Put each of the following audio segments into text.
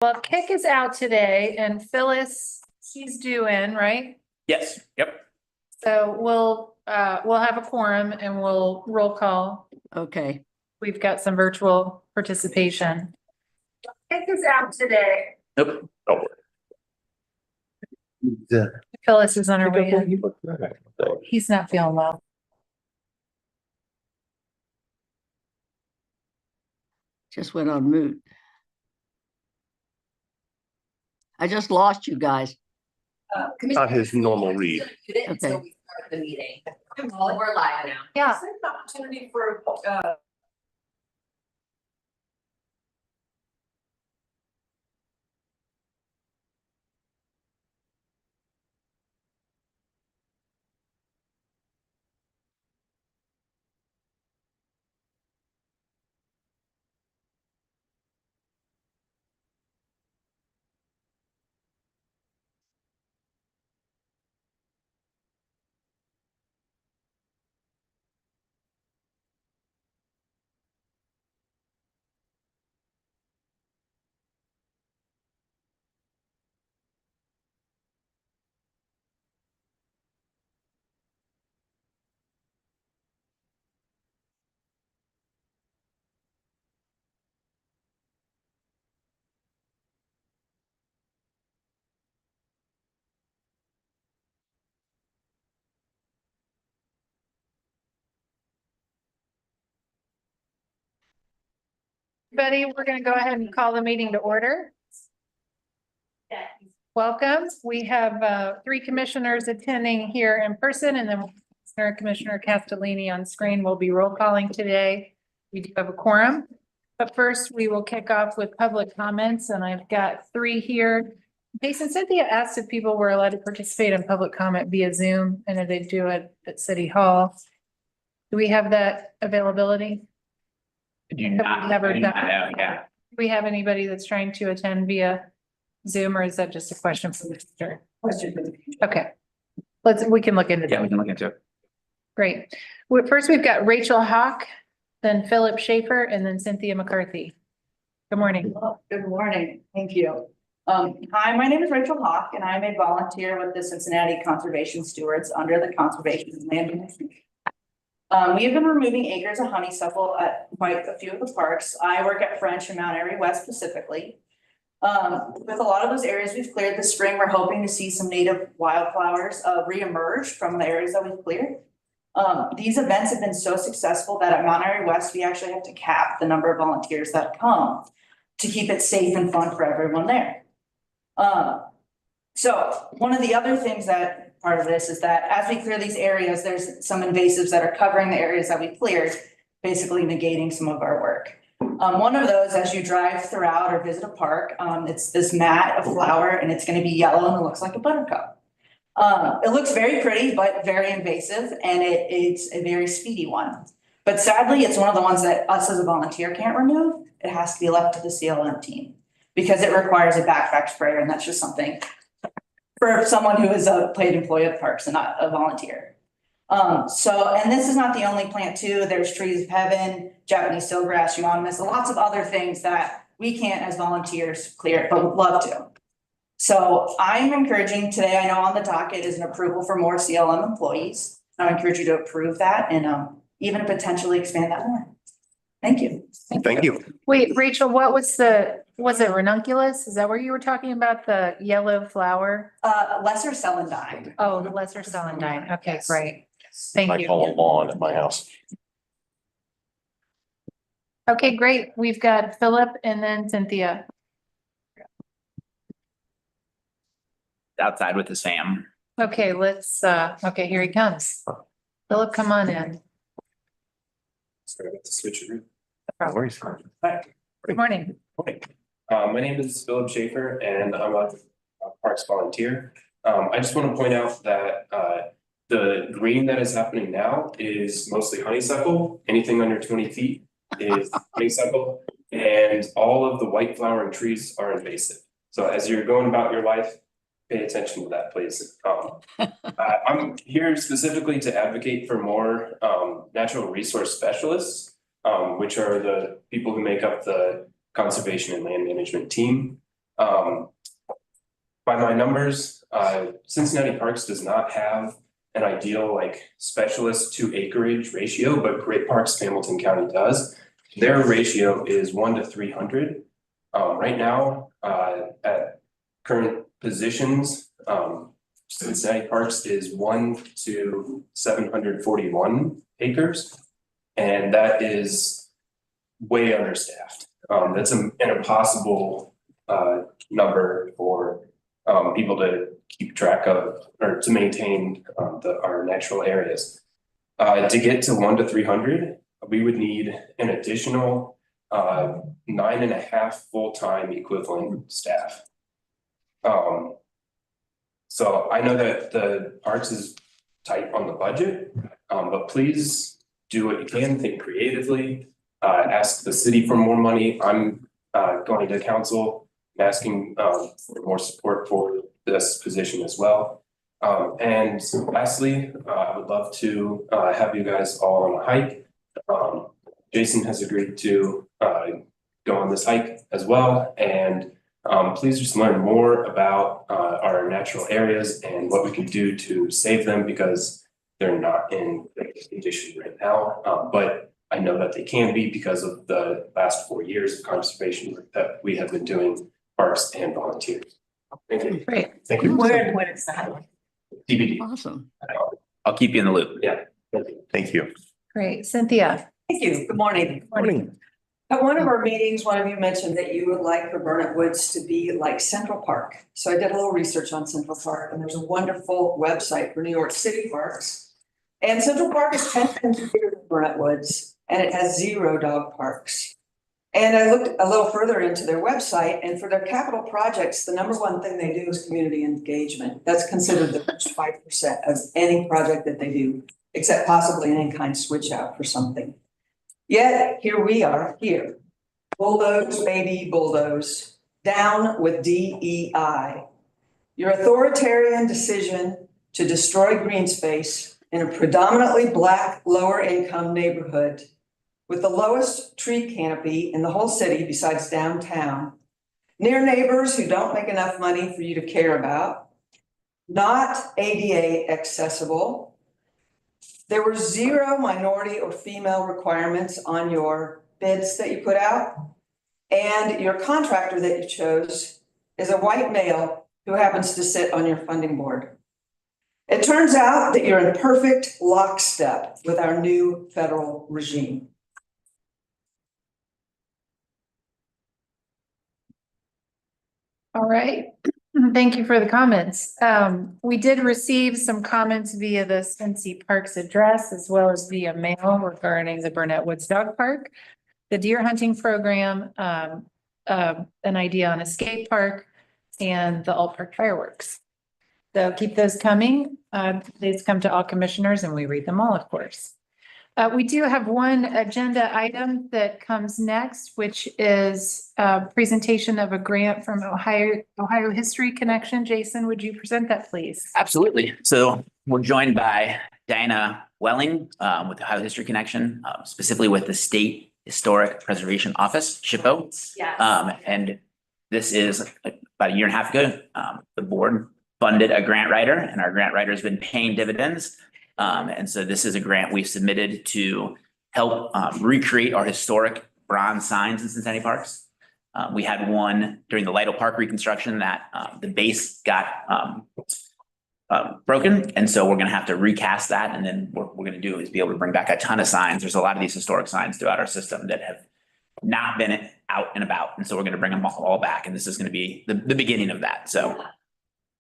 Well, Kick is out today and Phyllis, she's due in, right? Yes, yep. So we'll have a quorum and we'll roll call. Okay, We've got some virtual participation. Kick is out today. Nope. Oh. Phyllis is on her way in. He's not feeling well. just went on mute. I just lost you guys. Not his normal read. Okay. We start the meeting. Well, we're live now. Yeah. Is there an opportunity for, Everybody, we're going to go ahead and call the meeting to order. Welcome. We have 3 commissioners attending here in person and then Commissioner Castellini on screen will be roll calling today. We do have a quorum, but first we will kick off with public comments and I've got 3 here. Jason, Cynthia asked if people were allowed to participate in public comment via Zoom and if they do it at City Hall. Do we have that availability? Do you not? Never done. Yeah. Do we have anybody that's trying to attend via Zoom or is that just a question for the future? Okay. We can look into Yeah, we that. can look into it. Great. First, we've got Rachel Hawk, then Philip Schaefer, and then Cynthia McCarthy. Good morning. Good morning. Thank you. Hi, my name is Rachel Hawk and I'm a volunteer with the Cincinnati Conservation Stewards under the Conservation and Land Management. We have been removing acres of honeysuckle at quite a few of the parks. I work at French and Mount Airy West specifically. With a lot of those areas we've cleared this spring, we're hoping to see some native wildflowers reemerge from the areas that we've cleared. These events have been so successful that at Mount Airy West, we actually have to cap the number of volunteers that come to keep it safe and fun for everyone there. So one of the other things that part of this is that as we clear these areas, there's some invasives that are covering the areas that we cleared, basically negating some of our work. One of those, as you drive throughout or visit a park, it's this mat of flower and it's gonna be yellow and it looks like a buttercup. It looks very pretty, but very invasive and it's a very speedy one. But sadly, it's one of the ones that us as a volunteer can't remove. It has to be left to the CLM team because it requires a backpack sprayer and that's just something for someone who is a paid employee of parks and not a volunteer. And this is not the only plant too. There's trees of heaven, Japanese silvergrass, euonymus, lots of other things that we can't as volunteers clear, but would love to. So I'm encouraging today, I know on the docket is an approval for more CLM employees. I encourage you to approve that and even potentially expand that more. Thank you. Thank you. Wait, Rachel, what was it ranunculus? Is that where you were talking about the yellow flower? Lesser celandine. Oh, the lesser celandine. Okay, Yes. great. Thank I you. call a lawn at my house. Okay, great. We've got Philip and then Cynthia. Outside with his fam. Okay, okay, here he comes. Philip, come on in. Sorry about the switcheroo. No worries. Hi, Good morning. morning. My name is Philip Schaefer and I'm a parks volunteer. I just want to point out that the green that is happening now is mostly honeysuckle. Anything under 20 feet is honeysuckle and all of the white flowering trees are invasive. So as you're going about your life, pay attention to that, please. I'm here specifically to advocate for more natural resource specialists, which are the people who make up the conservation and land management team. By my numbers, Cincinnati Parks does not have an ideal like specialist to acreage ratio, but Great Parks Hamilton County does. Their ratio is 1 to 300. Right now, at current positions, Cincinnati Parks is 1 to 741 acres. And that is way understaffed. That's an impossible number for people to keep track of or to maintain our natural areas. To get to 1 to 300, we would need an additional 9.5 full-time equivalent staff. So I know that the parks is tight on the budget, but please do what you can, think creatively, ask the city for more money. I'm going to council, asking for more support for this position as well. And lastly, I would love to have you guys all on a hike. Jason has agreed to go on this hike as well. And please just learn more about our natural areas and what we can do to save them, because they're not in great condition right now. But I know that they can be because of the last 4 years of conservation work that we have been doing, parks and volunteers. Thank you. Great. Thank you. Where, when it's the highway. TBD. Awesome. I'll keep you in the loop. Yeah. Thank you. Great. Cynthia. Thank you. Good morning. Morning. At one of our meetings, one of you mentioned that you would like for Burnett Woods to be like Central Park. So I did a little research on Central Park, and there's a wonderful website for New York City parks. And Central Park is 10 times bigger than Burnett Woods, and it has 0 dog parks. And I looked a little further into their website, and for their capital projects, the number one thing they do is community engagement. That's considered the first 5% of any project that they do, except possibly an in-kind switch out for something. Yet here we are here, bulldoze, baby, bulldoze, down with DEI. Your authoritarian decision to destroy green space in a predominantly Black, lower income neighborhood with the lowest tree canopy in the whole city besides downtown, near neighbors who don't make enough money for you to care about, not ADA accessible. There were 0 minority or female requirements on your bids that you put out. And your contractor that you chose is a white male who happens to sit on your funding board. It turns out that you're in perfect lockstep with our new federal regime. All right. Thank you for the comments. We did receive some comments via the Cincy Parks address as well as via mail regarding the Burnett Woods Dog Park, the deer hunting program, an idea on a skate park, and the Alt Park fireworks. So keep those coming. These come to all commissioners and we read them all, of course. We do have one agenda item that comes next, which is a presentation of a grant from Ohio History Connection. Jason, would you present that, please? Absolutely. So we're joined by Diana Welling with the Ohio History Connection, specifically with the State Historic Preservation Office, SHPO. Yes. And this is about 1.5 years ago, the board funded a grant writer, and our grant writer has been paying dividends. And so this is a grant we submitted to help recreate our historic bronze signs in Cincinnati parks. We had one during the Lytle Park reconstruction that the base got broken. And so we're going to have to recast that. And then what we're going to do is be able to bring back a ton of signs. There's a lot of these historic signs throughout our system that have not been out and about. And so we're going to bring them all back. And this is going to be the beginning of that. So.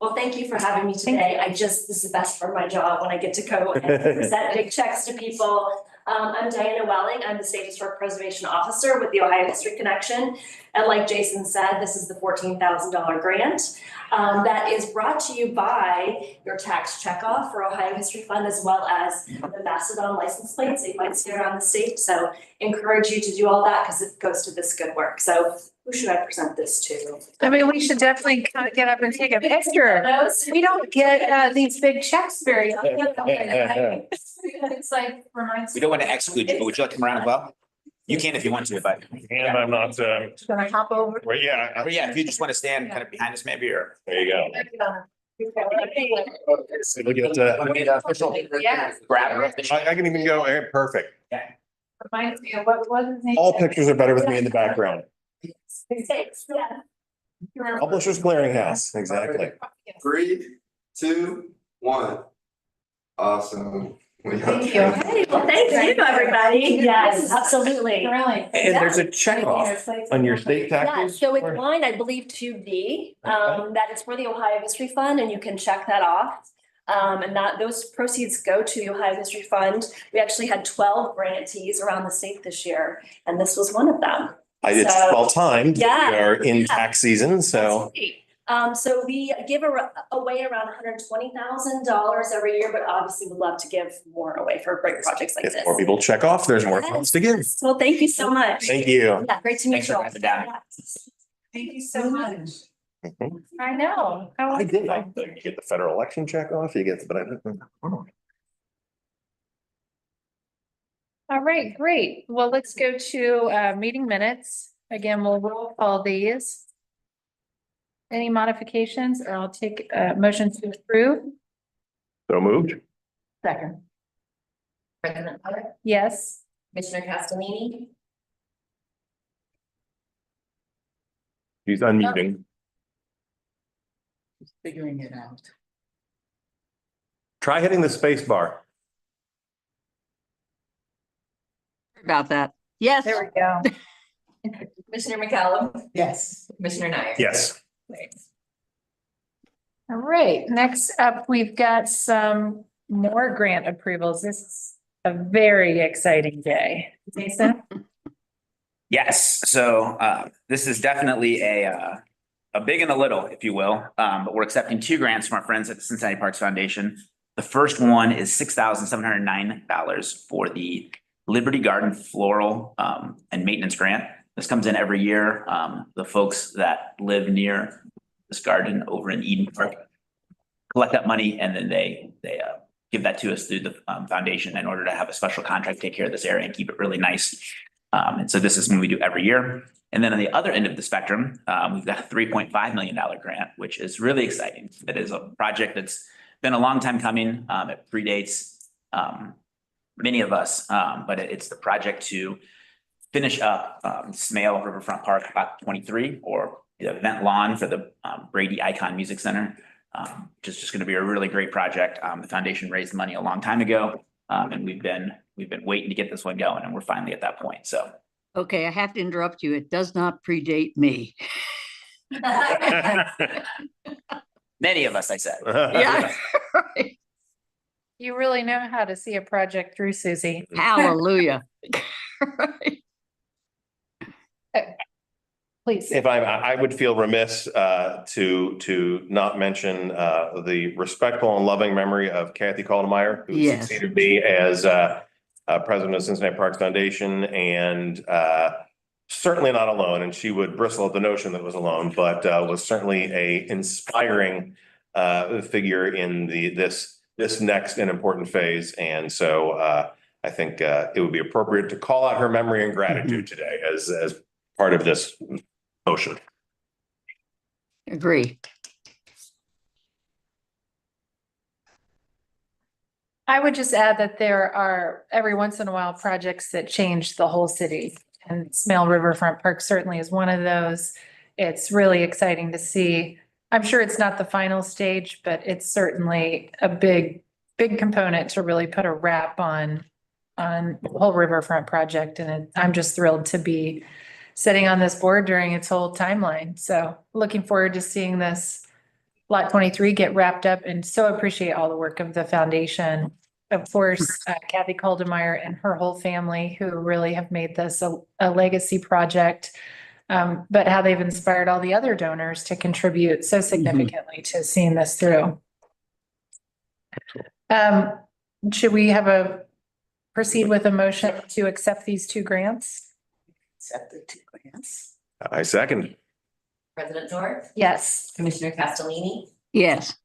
Well, thank you for having me today. This is the best part of my job when I get to go and present big checks to people. I'm Diana Welling. I'm the State Historic Preservation Officer with the Ohio History Connection. And like Jason said, this is the $14,000 grant that is brought to you by your tax checkoff for Ohio History Fund, as well as the Macedon license plates that you might see around the state. So encourage you to do all that because it goes to this good work. So who should I present this to? I mean, we should definitely kind of get up and take a picture. We don't get these big checks very often. It's like reminds. We don't want to exclude you, but would you like to come around as well? You can if you want to, but. And I'm not, Gonna hop over. well, yeah, Or yeah, if you just want to stand kind of behind us maybe, or. there you go. Look at, Yeah. Grab. I can even go, perfect. Reminds me of what was his name? All pictures are better with me in the background. Thanks, yeah. Publishers Clearinghouse, exactly. 3, 2, 1. Awesome. Thank you. Hey, well, thank you, everybody. Yes, absolutely. Really. And there's a check off on your state Yeah, taxes? so it's line, I believe, 2D, that is for the Ohio History Fund, and you can check that off. And that those proceeds go to the Ohio History Fund. We actually had 12 grantees around the state this year, and this was one of them. It's So- well timed. We Yeah. are in Yeah. tax season, so. So we give away around $120,000 every year, but obviously would love to give more away for great projects like If this. more people check off, there's more Yes. funds to give. Well, thank you so much. Thank you. Yeah, great to meet Thanks you for all. having me down. Thank you so much. Mhm. I know. How I did, wonderful. you get the federal election check off, you get, but I didn't. All right, great. Well, let's go to meeting minutes. Again, we'll roll call these. Any modifications, or I'll take a motion to approve? So moved? Second. President Potter, Yes. Commissioner Castellini, He's unmuting. Figuring it out. Try hitting the space bar. About that. Yes. There we go. Commissioner McCallum, Yes. Commissioner Nair. Yes. All right, next up, we've got some more grant approvals. This is a very exciting day. Jason? Yes, so this is definitely a big and a little, if you will. But we're accepting 2 grants from our friends at the Cincinnati Parks Foundation. The first one is $6,709 for the Liberty Garden Floral and Maintenance Grant. This comes in every year. The folks that live near this garden over in Eden Park collect that money, and then they give that to us through the foundation in order to have a special contract, take care of this area and keep it really nice. And so this is something we do every year. And then on the other end of the spectrum, we've got a $3.5 million grant, which is really exciting. It is a project that's been a long time coming. It predates many of us, but it's the project to finish up Smale Riverfront Park Lot 23, or the event lawn for the Brady Icon Music Center, which is just going to be a really great project. The foundation raised money a long time ago, and we've been waiting to get this one going, and we're finally at that point. So Okay, I have to interrupt you. It does not predate me. many of us, I said. Yeah. You really know how to see a project through, Susie. Hallelujah. Please. If I would feel remiss to not mention the respectful and loving memory of Kathy Caldemeyer, who Yes. succeeded me as president of Cincinnati Parks Foundation, and certainly not alone. And she would bristle at the notion that it was alone, but was certainly a inspiring figure in this next and important phase. And so I think it would be appropriate to call out her memory and gratitude today as part of this motion. Agree. I would just add that there are every once in a while projects that change the whole city, and Smale Riverfront Park certainly is one of those. It's really exciting to see. I'm sure it's not the final stage, but it's certainly a big component to really put a wrap on the whole riverfront project. And I'm just thrilled to be sitting on this board during its whole timeline. So looking forward to seeing this Lot 23 get wrapped up, and so appreciate all the work of the foundation. Of course, Kathy Caldemeyer and her whole family, who really have made this a legacy project. But how they've inspired all the other donors to contribute so significantly to seeing this through. Should we proceed with a motion to accept these 2 grants? Accept the 2 grants. I second. President North, Yes. Commissioner Castellini, Yes.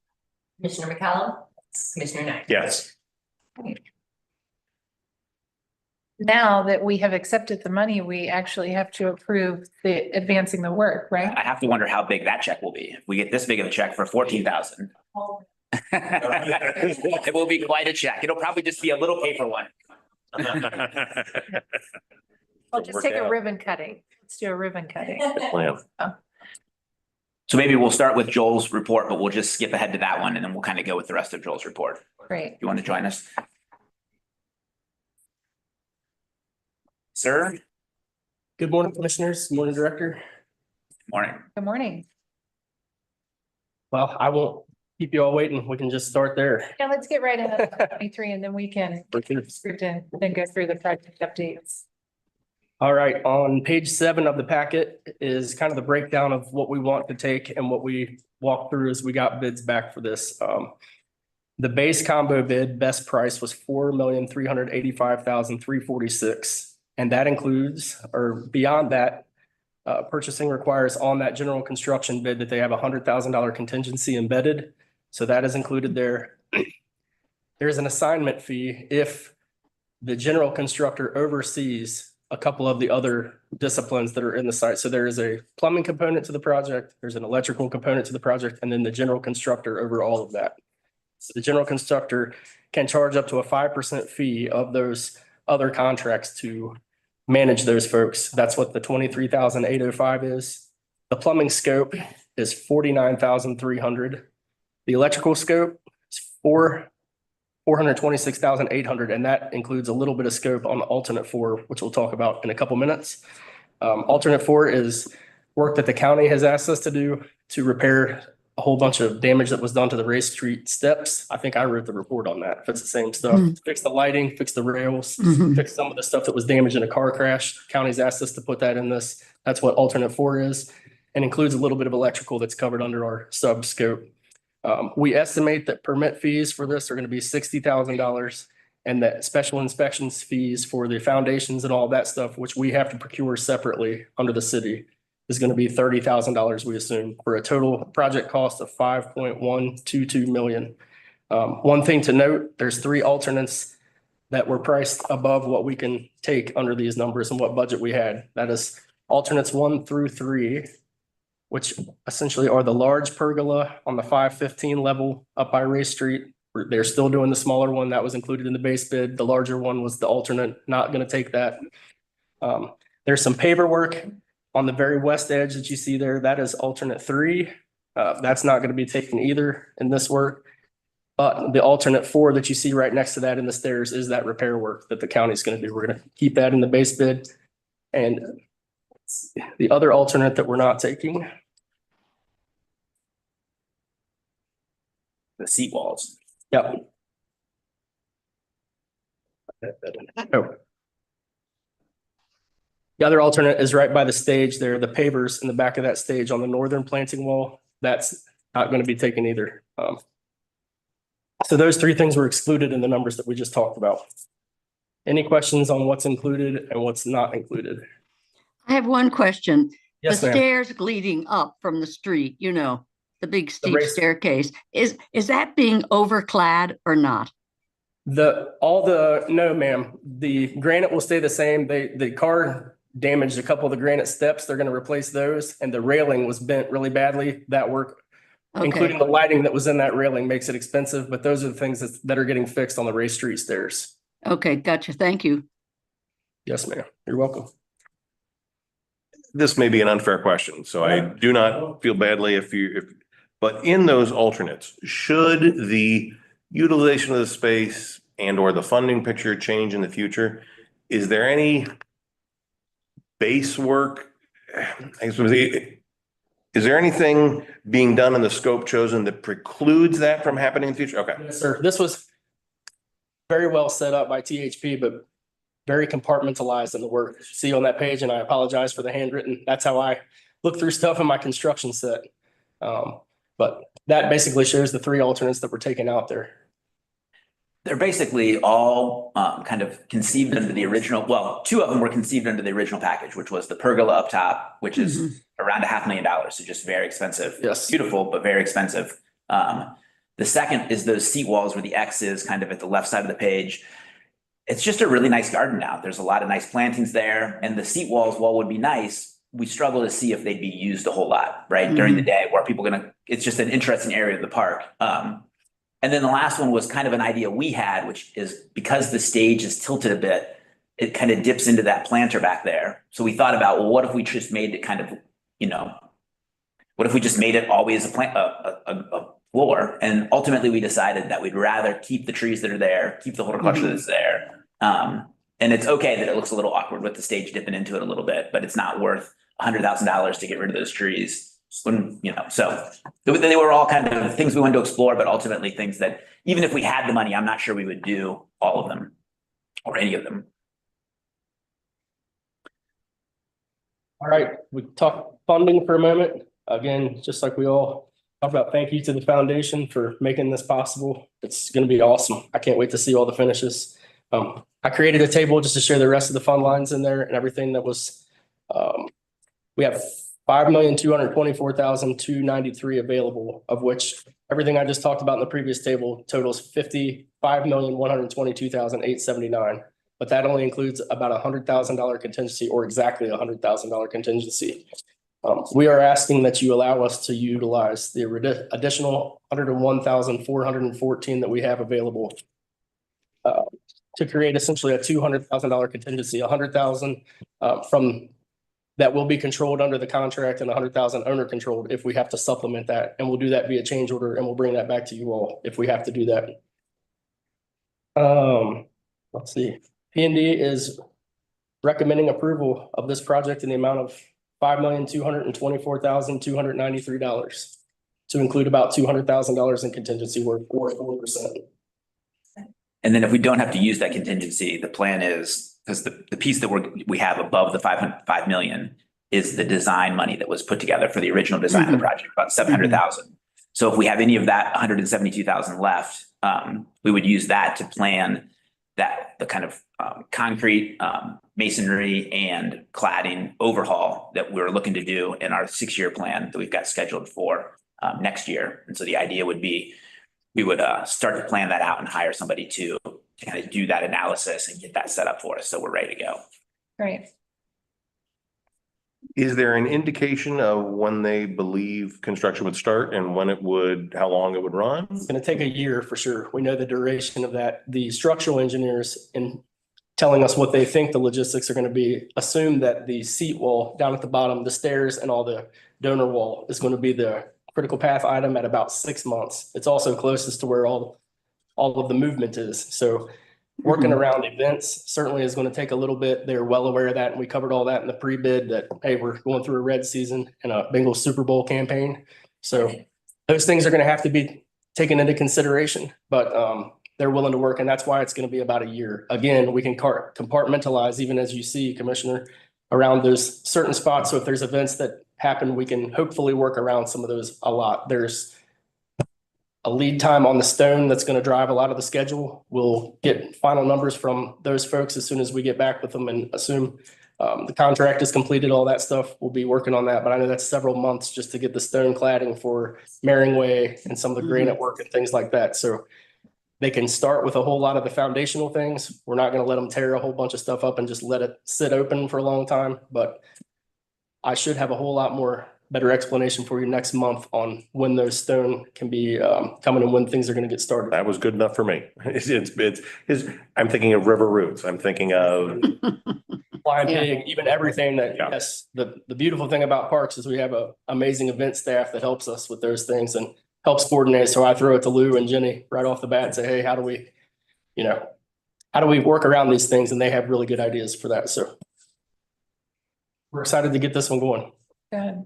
Commissioner McCallum, Commissioner Nair. Yes. now that we have accepted the money, we actually have to approve the advancing the work, right? I have to wonder how big that check will be. If we get this big of a check for 14,000. It will be quite a check. It'll probably just be a little paper one. I'll just take a ribbon cutting. Let's do a ribbon cutting. Plan. So maybe we'll start with Joel's report, but we'll just skip ahead to that one and then we'll kind of go with the rest of Joel's report. Great. You want to join us? Sir, Good morning, commissioners. Good morning, director. morning. Good morning. Well, I won't keep you all waiting. We can just start there. Yeah, let's get right into 23 and then we can script in, then go through the project updates. All right, on page 7 of the packet is kind of the breakdown of what we want to take and what we walked through as we got bids back for this. The base combo bid, best price was $4,385,346. And that includes, or beyond that, purchasing requires on that general construction bid that they have $100,000 contingency embedded. So that is included there. There's an assignment fee if the general constructor oversees a couple of the other disciplines that are in the site. So there is a plumbing component to the project, there's an electrical component to the project, and then the general constructor over all of that. So the general constructor can charge up to a 5% fee of those other contracts to manage those folks. That's what the 23,805 is. The plumbing scope is 49,300. The electrical scope is 426,800, and that includes a little bit of scope on the alternate 4, which we'll talk about in a couple minutes. Alternate 4 is work that the county has asked us to do to repair a whole bunch of damage that was done to the Race Street steps. I think I wrote the report on that. If it's the same stuff, fix the lighting, fix the rails, fix some of the stuff that was damaged in a car crash. County's asked us to put that in this. That's what alternate 4 is, and includes a little bit of electrical that's covered under our sub scope. We estimate that permit fees for this are going to be $60,000, and that special inspections fees for the foundations and all that stuff, which we have to procure separately under the city, is going to be $30,000, we assume, for a total project cost of $5.122 million. One thing to note, there's 3 alternates that were priced above what we can take under these numbers and what budget we had. That is alternates 1 through 3, which essentially are the large pergola on the 515 level up by Race Street. They're still doing the smaller one that was included in the base bid. The larger one was the alternate, not going to take that. There's some paver work on the very west edge that you see there. That is alternate 3. That's not going to be taken either in this work. But the alternate 4 that you see right next to that in the stairs is that repair work that the county's going to do. We're going to keep that in the base bid. And the other alternate that we're not taking, The seat walls. yep. Oh. The other alternate is right by the stage there, the pavers in the back of that stage on the northern planting wall. That's not going to be taken either. So those 3 things were excluded in the numbers that we just talked about. Any questions on what's included and what's not included? I have one question. Yes, The ma'am. stairs leading up from the street, the big steep race- staircase, is that being overclad or not? No, ma'am. The granite will stay the same. The car damaged a couple of the granite steps. They're going to replace those, and the railing was bent really badly. That work, including Okay, the lighting that was in that railing, makes it expensive, but those are the things that are getting fixed on the Race Street stairs. okay, gotcha. Thank you. Yes, ma'am. You're welcome. This may be an unfair question, so I do not feel badly but in those alternates, should the utilization of the space and or the funding picture change in the future, is there any base work? Is there anything being done in the scope chosen that precludes that from happening in the future? Okay. Yes, sir. This was very well set up by THP, but very compartmentalized in the work that you see on that page, and I apologize for the handwritten. That's how I look through stuff in my construction set. But that basically shows the 3 alternates that were taken out there. They're basically all kind of conceived under the original, well, 2 of them were conceived under the original package, which was the pergola up top, which is around $500,000. So just very expensive. Yes. Beautiful, but very expensive. The second is those seat walls where the X is kind of at the left side of the page. it's just a really nice garden now. There's a lot of nice plantings there, and the seat walls, while would be nice, we struggle to see if they'd be used a whole lot, right? During the day, where people it's just an interesting area of the park. And then the last one was kind of an idea we had, which is because the stage is tilted a bit, it kind of dips into that planter back there. So we thought about, well, what if we just made it kind of, what if we just made it always a floor? And ultimately we decided that we'd rather keep the trees that are there, keep the horticulture that's there. And it's okay that it looks a little awkward with the stage dipping into it a little bit, but it's not worth $100,000 to get rid of those trees. When, so they were all kind of things we wanted to explore, but ultimately things that even if we had the money, I'm not sure we would do all of them or any of them. All right, we talked funding for a moment. Again, just like we all talk about, thank you to the foundation for making this possible. It's going to be awesome. I can't wait to see all the finishes. I created a table just to share the rest of the fund lines in there and everything that was, we have $5,224,293 available, of which everything I just talked about in the previous table totals $55,122,879. But that only includes about $100,000 contingency, or exactly $100,000 contingency. We are asking that you allow us to utilize the additional $101,414 that we have available to create essentially a $200,000 contingency, $100,000 from that will be controlled under the contract and $100,000 owner controlled if we have to supplement that. And we'll do that via change order, and we'll bring that back to you all if we have to do that. Let's see. P&D is recommending approval of this project in the amount of $5,224,293 to include about $200,000 in contingency work, or 4%. And then if we don't have to use that contingency, the plan is, because the piece that we have above the 5 million is the design money that was put together for the original design of the project, about 700,000. So if we have any of that 172,000 left, we would use that to plan the kind of concrete, masonry and cladding overhaul that we're looking to do in our 6-year plan that we've got scheduled for next year. And so the idea would be, we would start to plan that out and hire somebody to kind of do that analysis and get that set up for us, so we're ready to go. Great. Is there an indication of when they believe construction would start and how long it would run? It's going to take a year for sure. We know the duration of that. The structural engineers, in telling us what they think the logistics are going to be, assume that the seat wall down at the bottom, the stairs and all the donor wall is going to be the critical path item at about 6 months. It's also closest to where all of the movement is. So working around events certainly is going to take a little bit. They're well aware of that. And we covered all that in the pre-bid that, hey, we're going through a red season and a Bengals Super Bowl campaign. So those things are going to have to be taken into consideration, but they're willing to work. And that's why it's going to be about a year. Again, we can compartmentalize, even as you see, Commissioner, around those certain spots. So if there's events that happen, we can hopefully work around some of those a lot. There's a lead time on the stone that's going to drive a lot of the schedule. We'll get final numbers from those folks as soon as we get back with them and assume the contract is completed, all that stuff. We'll be working on that, but I know that's several months just to get the stone cladding for Maring Way and some of the granite work and things like that. So they can start with a whole lot of the foundational things. We're not going to let them tear a whole bunch of stuff up and just let it sit open for a long time, but I should have a whole lot more better explanation for you next month on when those stone can be coming and when things are going to get started. That was good enough for me. I'm thinking of river routes. I'm thinking of Flying pig, even everything that, yes, the beautiful thing about parks is we have a amazing event staff that helps us with those things and helps coordinate. So I throw it to Lou and Jenny right off the bat and say, hey, how do we work around these things? And they have really good ideas for that. So we're excited to get this one going. Good.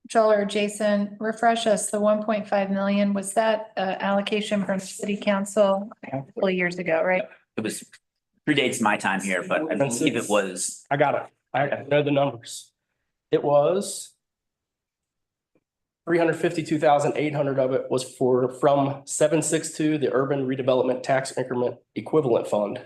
Joel or Jason, refresh us, the 1.5 million, was that allocation from city council a couple of years ago, right? It was predates my time here, but I believe it was. I got it. I know the numbers. It was 352,800 of it was from 762, the Urban Redevelopment Tax Increment Equivalent Fund,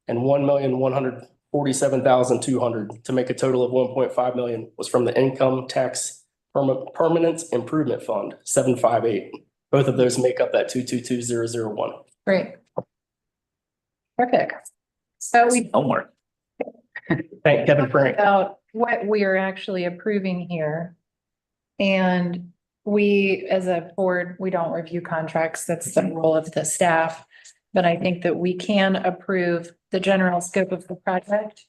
and 1,147,200 to make a total of 1.5 million was from the Income Tax Permanent Improvement Fund, 758. Both of those make up that 222,001. Great. Perfect. So we Homework. Thank Kevin Frank. about what we are actually approving here. And we, as a board, we don't review contracts. That's the role of the staff. But I think that we can approve the general scope of the project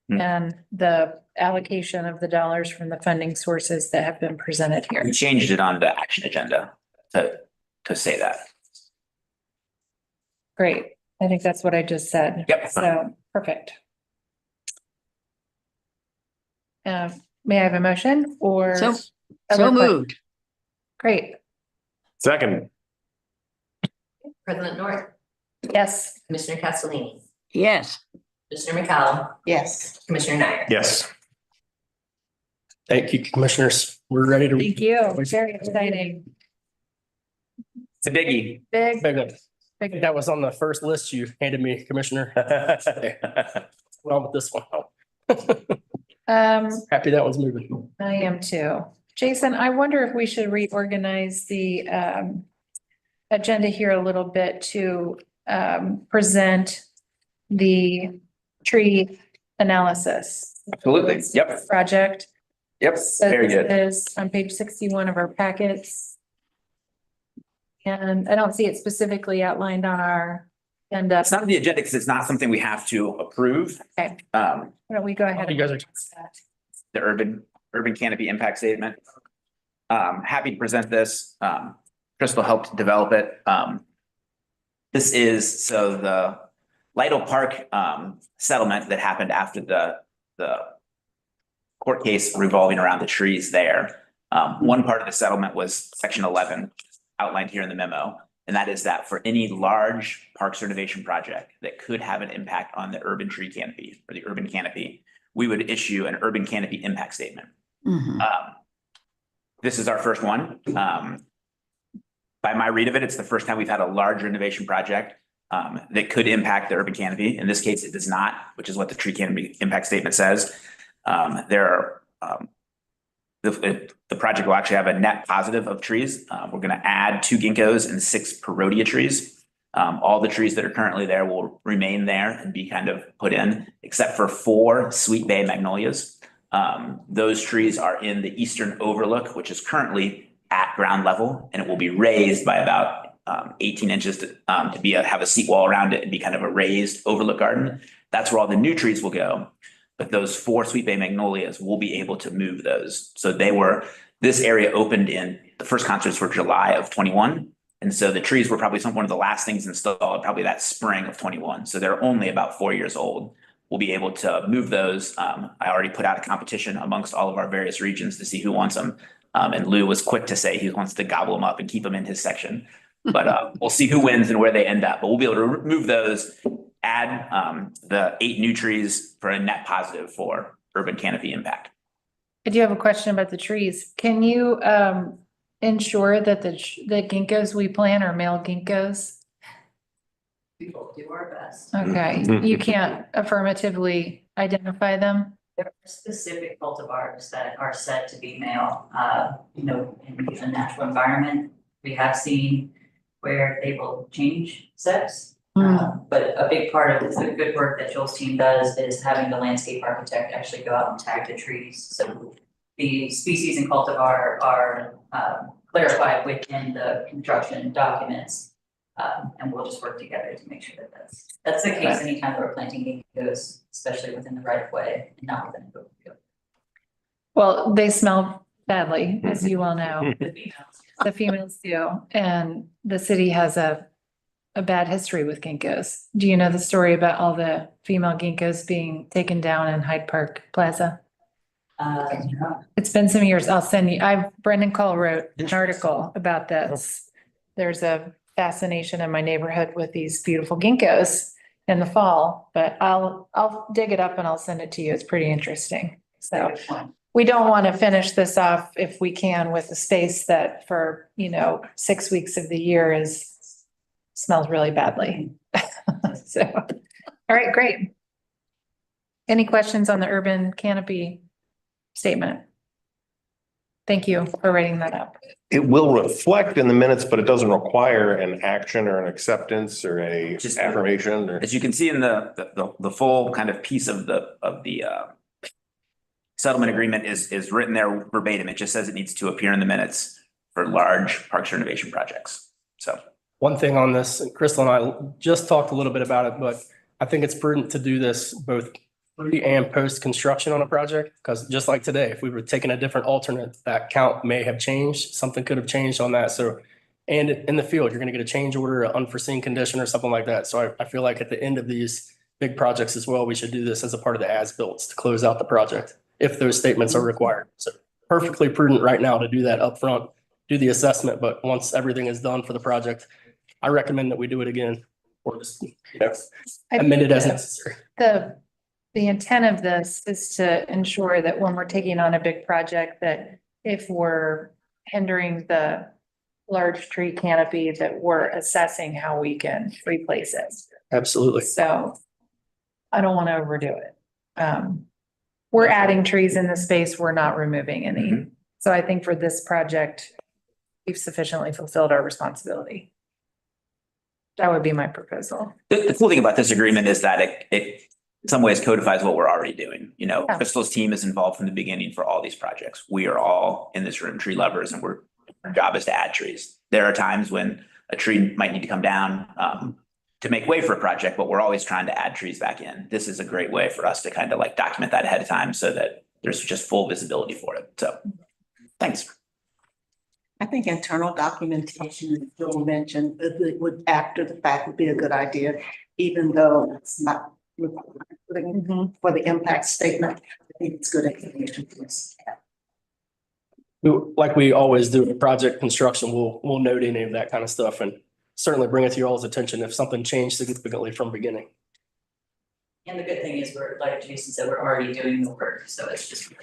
and the allocation of the dollars from the funding sources that have been presented here. We changed it on the action agenda to say that. Great. I think that's what I just said. Yep. So, perfect. May I have a motion or? So other que- moved. Great. Second, President North, Yes. Commissioner Castellini, Yes. Commissioner McCallum, Yes. Commissioner Nyer. yes. Thank you, commissioners. We're ready to. Thank you. Very exciting. It's a biggie. Big, Big one. big. That was on the first list you handed me, Commissioner. Well, with this one. Happy that one's moving. I am too. Jason, I wonder if we should reorganize the agenda here a little bit to present the tree analysis. Absolutely. Yep. Project. Yep. Very good. This is on page 61 of our packets. And I don't see it specifically outlined on our agenda. It's not on the agenda because it's not something we have to approve. Okay. Why Why don't we go ahead? You guys are. the urban canopy impact statement. Happy to present this. Crystal helped develop it. This is, so the Lytle Park settlement that happened after the court case revolving around the trees there. One part of the settlement was section 11 outlined here in the memo. And that is that for any large parks renovation project that could have an impact on the urban tree canopy or the urban canopy, we would issue an urban canopy impact statement. Mhm. This is our first one. By my read of it, it's the first time we've had a large renovation project that could impact the urban canopy. In this case, it does not, which is what the tree canopy impact statement says. The project will actually have a net positive of trees. We're going to add 2 ginkgos and 6 perodia trees. All the trees that are currently there will remain there and be kind of put in, except for 4 sweet bay magnolias. Those trees are in the eastern overlook, which is currently at ground level, and it will be raised by about 18 inches to have a seat wall around it and be kind of a raised overlook garden. That's where all the new trees will go. But those 4 sweet bay magnolias will be able to move those. So this area opened in, the first concerts were July of 21. And so the trees were probably one of the last things installed, probably that spring of 21. So they're only about 4 years old. We'll be able to move those. I already put out a competition amongst all of our various regions to see who wants them. And Lou was quick to say he wants to gobble them up and keep them in his section. But we'll see who wins and where they end up. But we'll be able to remove those, add the 8 new trees for a net positive for urban canopy impact. I do have a question about the trees. Can you ensure that the ginkgos we plant are male ginkgos? We will do our best. Okay, you can't affirmatively identify them? There are specific cultivars that are said to be male, in the natural environment. We have seen where they will change sex. But a big part of the good work that Joel's team does is having the landscape architect actually go out and tag the trees. So the species and cultivar are clarified within the construction documents. And we'll just work together to make sure that that's the case anytime that we're planting ginkgos, especially within the right of way and not within the open field. Well, they smell badly, as you all know. The females do, and the city has a bad history with ginkgos. Do you know the story about all the female ginkgos being taken down in Hyde Park Plaza? It's been some years. I'll send you, Brendan Call wrote an article about this. There's a fascination in my neighborhood with these beautiful ginkgos in the fall, but I'll dig it up and I'll send it to you. It's pretty interesting. So we don't want to finish this off if we can with a space that for, 6 weeks of the year smells really badly. So, all right, great. Any questions on the urban canopy statement? Thank you for writing that up. It will reflect in the minutes, but it doesn't require an action or an acceptance or a Just- affirmation or. As you can see in the full kind of piece of the settlement agreement is written there verbatim. It just says it needs to appear in the minutes for large parks renovation projects. So One thing on this, and Crystal and I just talked a little bit about it, but I think it's prudent to do this both pre and post construction on a project. Because just like today, if we were taking a different alternate, that count may have changed. Something could have changed on that. So, and in the field, you're going to get a change order, an unforeseen condition or something like that. So I feel like at the end of these big projects as well, we should do this as a part of the as-built to close out the project if those statements are required. So perfectly prudent right now to do that upfront, do the assessment, but once everything is done for the project, I recommend that we do it again or just, amend it as necessary. The intent of this is to ensure that when we're taking on a big project, that if we're hindering the large tree canopy, that we're assessing how we can replace it. Absolutely. So I don't want to overdo it. We're adding trees in the space, we're not removing any. So I think for this project, we've sufficiently fulfilled our responsibility. That would be my proposal. the cool thing about this agreement is that it in some ways codifies what we're already doing. You know, Yeah. Crystal's team is involved from the beginning for all these projects. We are all in this room tree lovers and our job is to add trees. There are times when a tree might need to come down to make way for a project, but we're always trying to add trees back in. This is a great way for us to kind of like document that ahead of time so that there's just full visibility for it. So thanks. I think internal documentation, as Joel mentioned, it would, after the fact, would be a good idea, even though it's not required for the impact statement. I think it's good information for us. Like we always do with project construction, we'll note any of that kind of stuff and certainly bring it to your all's attention if something changed significantly from beginning. And the good thing is we're, like Jason said, we're already doing the work, so it's just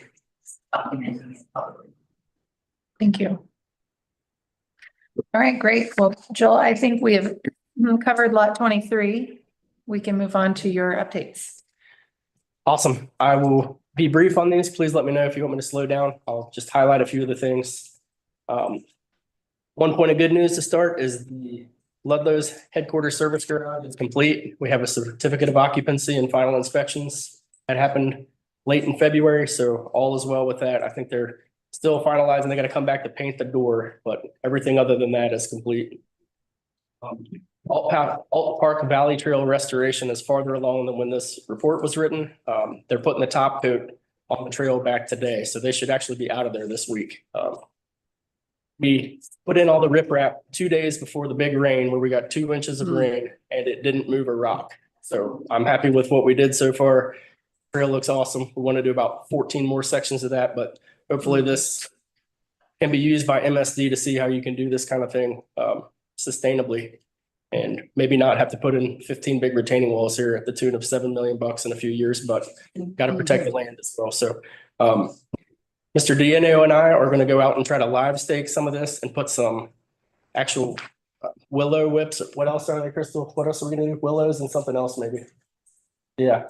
documenting it publicly. Thank you. All right, great. Well, Joel, I think we have covered lot 23. We can move on to your updates. Awesome. I will be brief on these. Please let me know if you want me to slow down. I'll just highlight a few of the things. One point of good news to start is the Ludlow's headquarters service garage is complete. We have a certificate of occupancy and final inspections that happened late in February, so all is well with that. I think they're still finalizing. They got to come back to paint the door, but everything other than that is complete. Alt Park Valley Trail restoration is farther along than when this report was written. They're putting the top coat on the trail back today, so they should actually be out of there this week. We put in all the riprap 2 days before the big rain where we got 2 inches of rain and it didn't move a rock. So I'm happy with what we did so far. Trail looks awesome. We want to do about 14 more sections of that, but hopefully this can be used by MSD to see how you can do this kind of thing sustainably and maybe not have to put in 15 big retaining walls here at the tune of $7 million in a few years, but got to protect the land as well. So Mr. Dieno and I are going to go out and try to live stake some of this and put some actual willow whips. What else are they, Crystal? What else are we going to do? Willows and something else maybe. Yeah.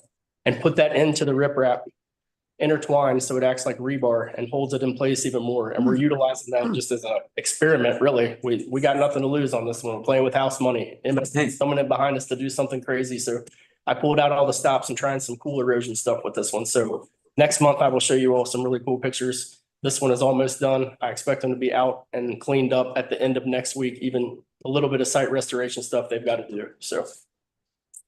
And put that into the riprap intertwined so it acts like rebar and holds it in place even more. And we're utilizing that just as an experiment, really. We got nothing to lose on this one. We're playing with house money. MSD someone in behind us to do something crazy. So I pulled out all the stops and trying some cool erosion stuff with this one. So next month, I will show you all some really cool pictures. This one is almost done. I expect them to be out and cleaned up at the end of next week, even a little bit of site restoration stuff they've got to do. So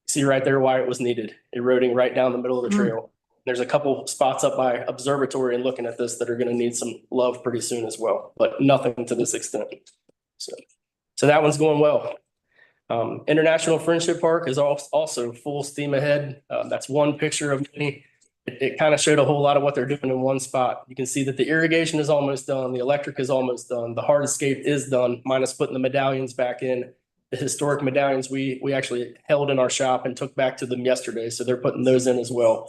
see right there why it was needed, eroding right down the middle of the trail. There's a couple spots up by observatory and looking at this that are going to need some love pretty soon as well, but nothing to this extent. So that one's going well. International Friendship Park is also full steam ahead. That's one picture of me. It kind of showed a whole lot of what they're doing in one spot. You can see that the irrigation is almost done. The electric is almost done. The hardscape is done, minus putting the medallions back in. The historic medallions we actually held in our shop and took back to them yesterday. So they're putting those in as well.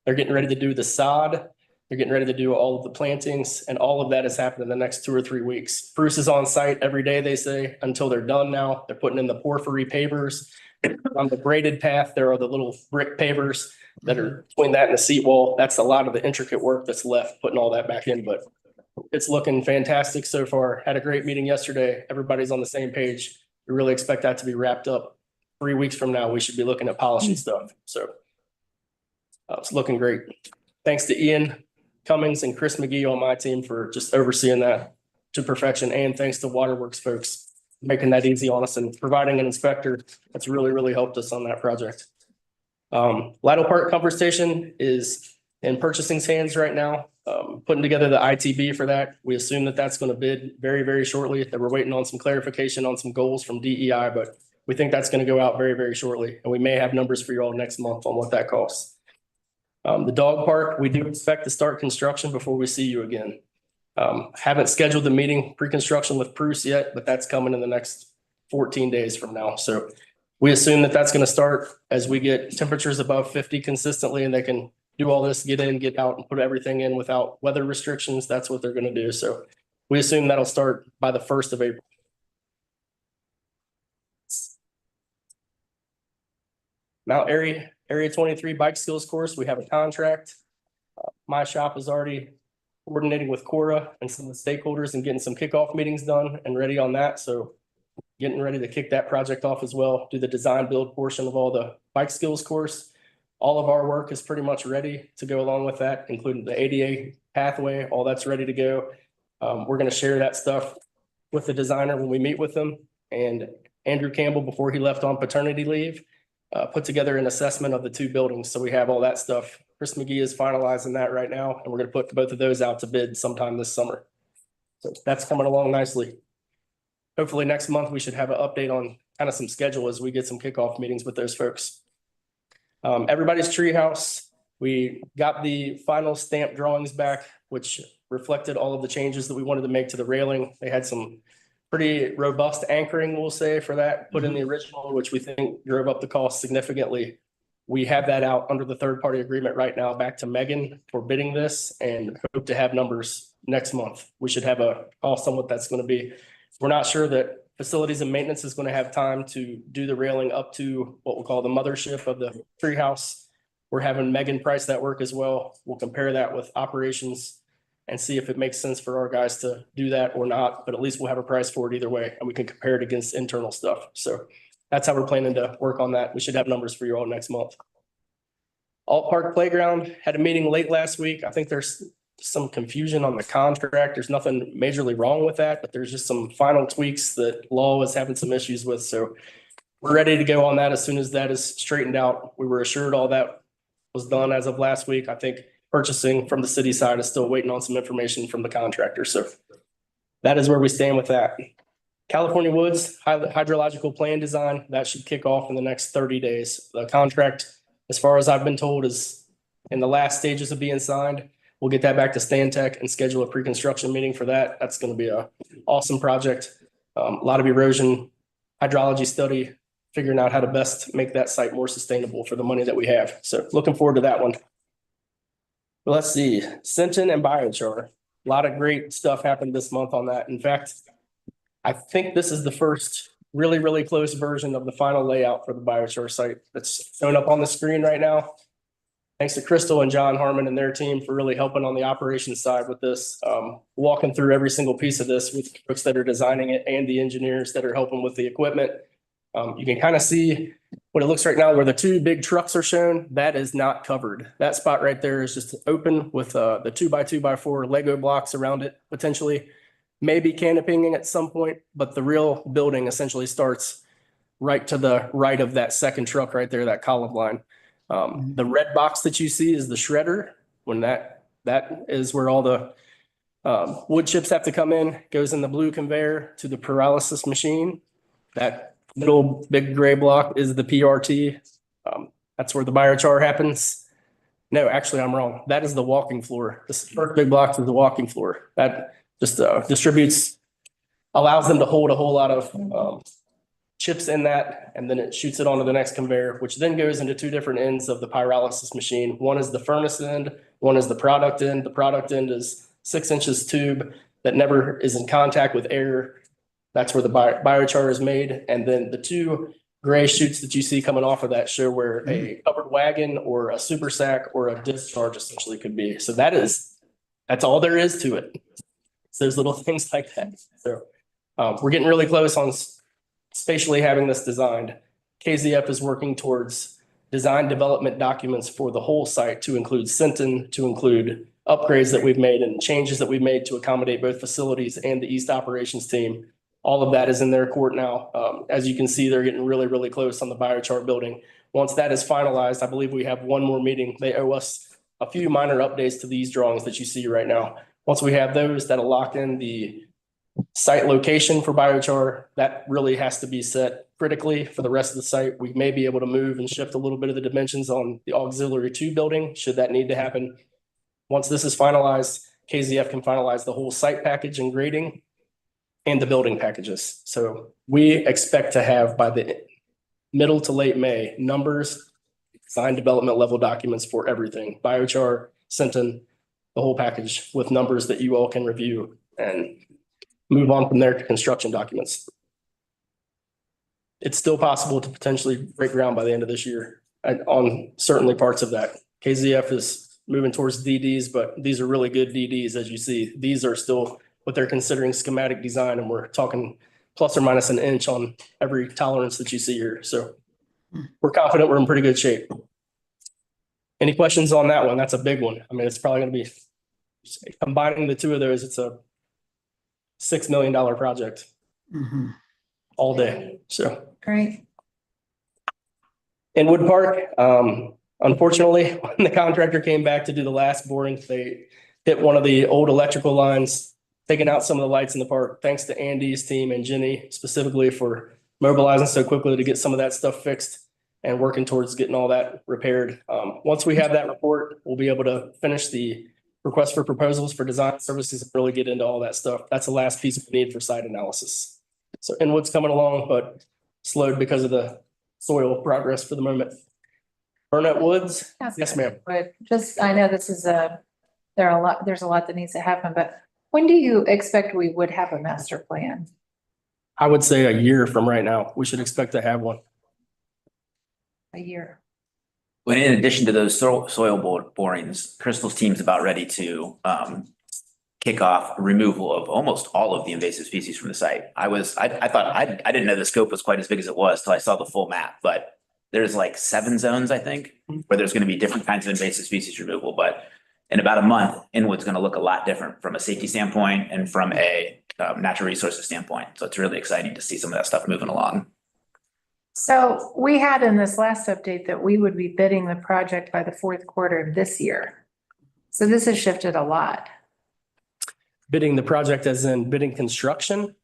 They're getting ready to do the sod. They're getting ready to do all of the plantings, and all of that is happening in the next 2 or 3 weeks. Bruce is on site every day, they say, until they're done now. They're putting in the porphyry pavers. On the graded path, there are the little brick pavers that are between that and the seat wall. That's a lot of the intricate work that's left, putting all that back in, but It's looking fantastic so far. Had a great meeting yesterday. Everybody's on the same page. We really expect that to be wrapped up 3 weeks from now. We should be looking at polishing stuff. So it's looking great. Thanks to Ian Cummings and Chris McGee on my team for just overseeing that to perfection. And thanks to Waterworks folks making that easy on us and providing an inspector. That's really, really helped us on that project. Lido Park Comfort Station is in purchasing's hands right now. Putting together the ITB for that. We assume that that's going to bid very, very shortly. That we're waiting on some clarification on some goals from DEI, but we think that's going to go out very, very shortly. And we may have numbers for you all next month on what that costs. The dog park, we do expect to start construction before we see you again. Haven't scheduled the meeting pre-construction with Bruce yet, but that's coming in the next 14 days from now. So we assume that that's going to start as we get temperatures above 50 consistently, and they can do all this, get in, get out, and put everything in without weather restrictions. That's what they're going to do. So we assume that'll start by the 1st of April. Mount Airy Area 23 bike skills course, we have a contract. My shop is already coordinating with Cora and some of the stakeholders and getting some kickoff meetings done and ready on that. So getting ready to kick that project off as well, do the design build portion of all the bike skills course. All of our work is pretty much ready to go along with that, including the ADA pathway, all that's ready to go. We're going to share that stuff with the designer when we meet with them. And Andrew Campbell, before he left on paternity leave, put together an assessment of the 2 buildings. So we have all that stuff. Chris McGee is finalizing that right now, and we're going to put both of those out to bid sometime this summer. So that's coming along nicely. Hopefully next month, we should have an update on kind of some schedule as we get some kickoff meetings with those folks. Everybody's treehouse. We got the final stamp drawings back, which reflected all of the changes that we wanted to make to the railing. They had some pretty robust anchoring, we'll say, for that put in the original, which we think drove up the cost significantly. We have that out under the third-party agreement right now back to Megan for bidding this and hope to have numbers next month. We should have a cost on what that's going to be. We're not sure that facilities and maintenance is going to have time to do the railing up to what we'll call the mothership of the treehouse. We're having Megan price that work as well. We'll compare that with operations and see if it makes sense for our guys to do that or not, but at least we'll have a price for it either way, and we can compare it against internal stuff. So that's how we're planning to work on that. We should have numbers for you all next month. Alt Park Playground had a meeting late last week. I think there's some confusion on the contract. There's nothing majorly wrong with that, but there's just some final tweaks that law is having some issues with. So we're ready to go on that as soon as that is straightened out. We were assured all that was done as of last week. I think purchasing from the city side is still waiting on some information from the contractor. So that is where we stand with that. California Woods hydrological plan design, that should kick off in the next 30 days. The contract, as far as I've been told, is in the last stages of being signed. We'll get that back to Stantec and schedule a pre-construction meeting for that. That's going to be an awesome project. A lot of erosion hydrology study, figuring out how to best make that site more sustainable for the money that we have. So looking forward to that one. Let's see, Centon and Biochar. A lot of great stuff happened this month on that. In fact, I think this is the first really, really close version of the final layout for the Biochar site that's shown up on the screen right now. Thanks to Crystal and John Harmon and their team for really helping on the operations side with this, walking through every single piece of this with the folks that are designing it and the engineers that are helping with the equipment. You can kind of see what it looks right now where the 2 big trucks are shown. That is not covered. That spot right there is just open with the 2x2x4 Lego blocks around it, potentially maybe canopying at some point, but the real building essentially starts right to the right of that second truck right there, that column line. The red box that you see is the shredder. When that is where all the wood chips have to come in, goes in the blue conveyor to the pyrolysis machine. That middle big gray block is the PRT. That's where the biochar happens. No, actually, I'm wrong. That is the walking floor. This first big block is the walking floor. That just distributes, allows them to hold a whole lot of chips in that, and then it shoots it onto the next conveyor, which then goes into 2 different ends of the pyrolysis machine. One is the furnace end, one is the product end. The product end is 6 inches tube that never is in contact with air. That's where the biochar is made. And then the 2 gray chutes that you see coming off of that show where a covered wagon or a super sack or a discharge essentially could be. So that's all there is to it. It's those little things like that. So we're getting really close on spatially having this designed. KZF is working towards design development documents for the whole site to include Sinton, to include upgrades that we've made and changes that we've made to accommodate both facilities and the East Operations team. All of that is in their court now. As you can see, they're getting really, really close on the biochar building. Once that is finalized, I believe we have one more meeting. They owe us a few minor updates to these drawings that you see right now. Once we have those, that'll lock in the site location for biochar. That really has to be set critically for the rest of the site. We may be able to move and shift a little bit of the dimensions on the auxiliary 2 building, should that need to happen. Once this is finalized, KZF can finalize the whole site package and grading and the building packages. So we expect to have by the middle to late May, numbers, design development level documents for everything, biochar, Sinton, the whole package with numbers that you all can review and move on from there to construction documents. It's still possible to potentially break ground by the end of this year on certainly parts of that. KZF is moving towards DDs, but these are really good DDs. As you see, these are still what they're considering schematic design, and we're talking plus or minus an inch on every tolerance that you see here. So we're confident we're in pretty good shape. Any questions on that one? That's a big one. I mean, it's probably going to be, combining the two of those, it's a $6 million project all day. So Great. in Wood Park, unfortunately, when the contractor came back to do the last boring, they hit one of the old electrical lines, taking out some of the lights in the park. Thanks to Andy's team and Jenny specifically for mobilizing so quickly to get some of that stuff fixed and working towards getting all that repaired. Once we have that report, we'll be able to finish the request for proposals for design services and really get into all that stuff. That's the last piece we need for site analysis. So Inwood's coming along, but slowed because of the soil progress for the moment. Burnett Woods? Yes, ma'am. But just, I know this is there's a lot that needs to happen, but when do you expect we would have a master plan? I would say a year from right now, we should expect to have one. A year. Well, in addition to those soil borings, Crystal's team's about ready to kick off removal of almost all of the invasive species from the site. I thought I didn't know the scope was quite as big as it was till I saw the full map, but there's like 7 zones, I think, where there's going to be different kinds of invasive species removal. But in about a month, Inwood's going to look a lot different from a safety standpoint and from a natural resources standpoint. So it's really exciting to see some of that stuff moving along. So we had in this last update that we would be bidding the project by the 4th quarter of this year. So this has shifted a lot. Bidding the project as in bidding construction?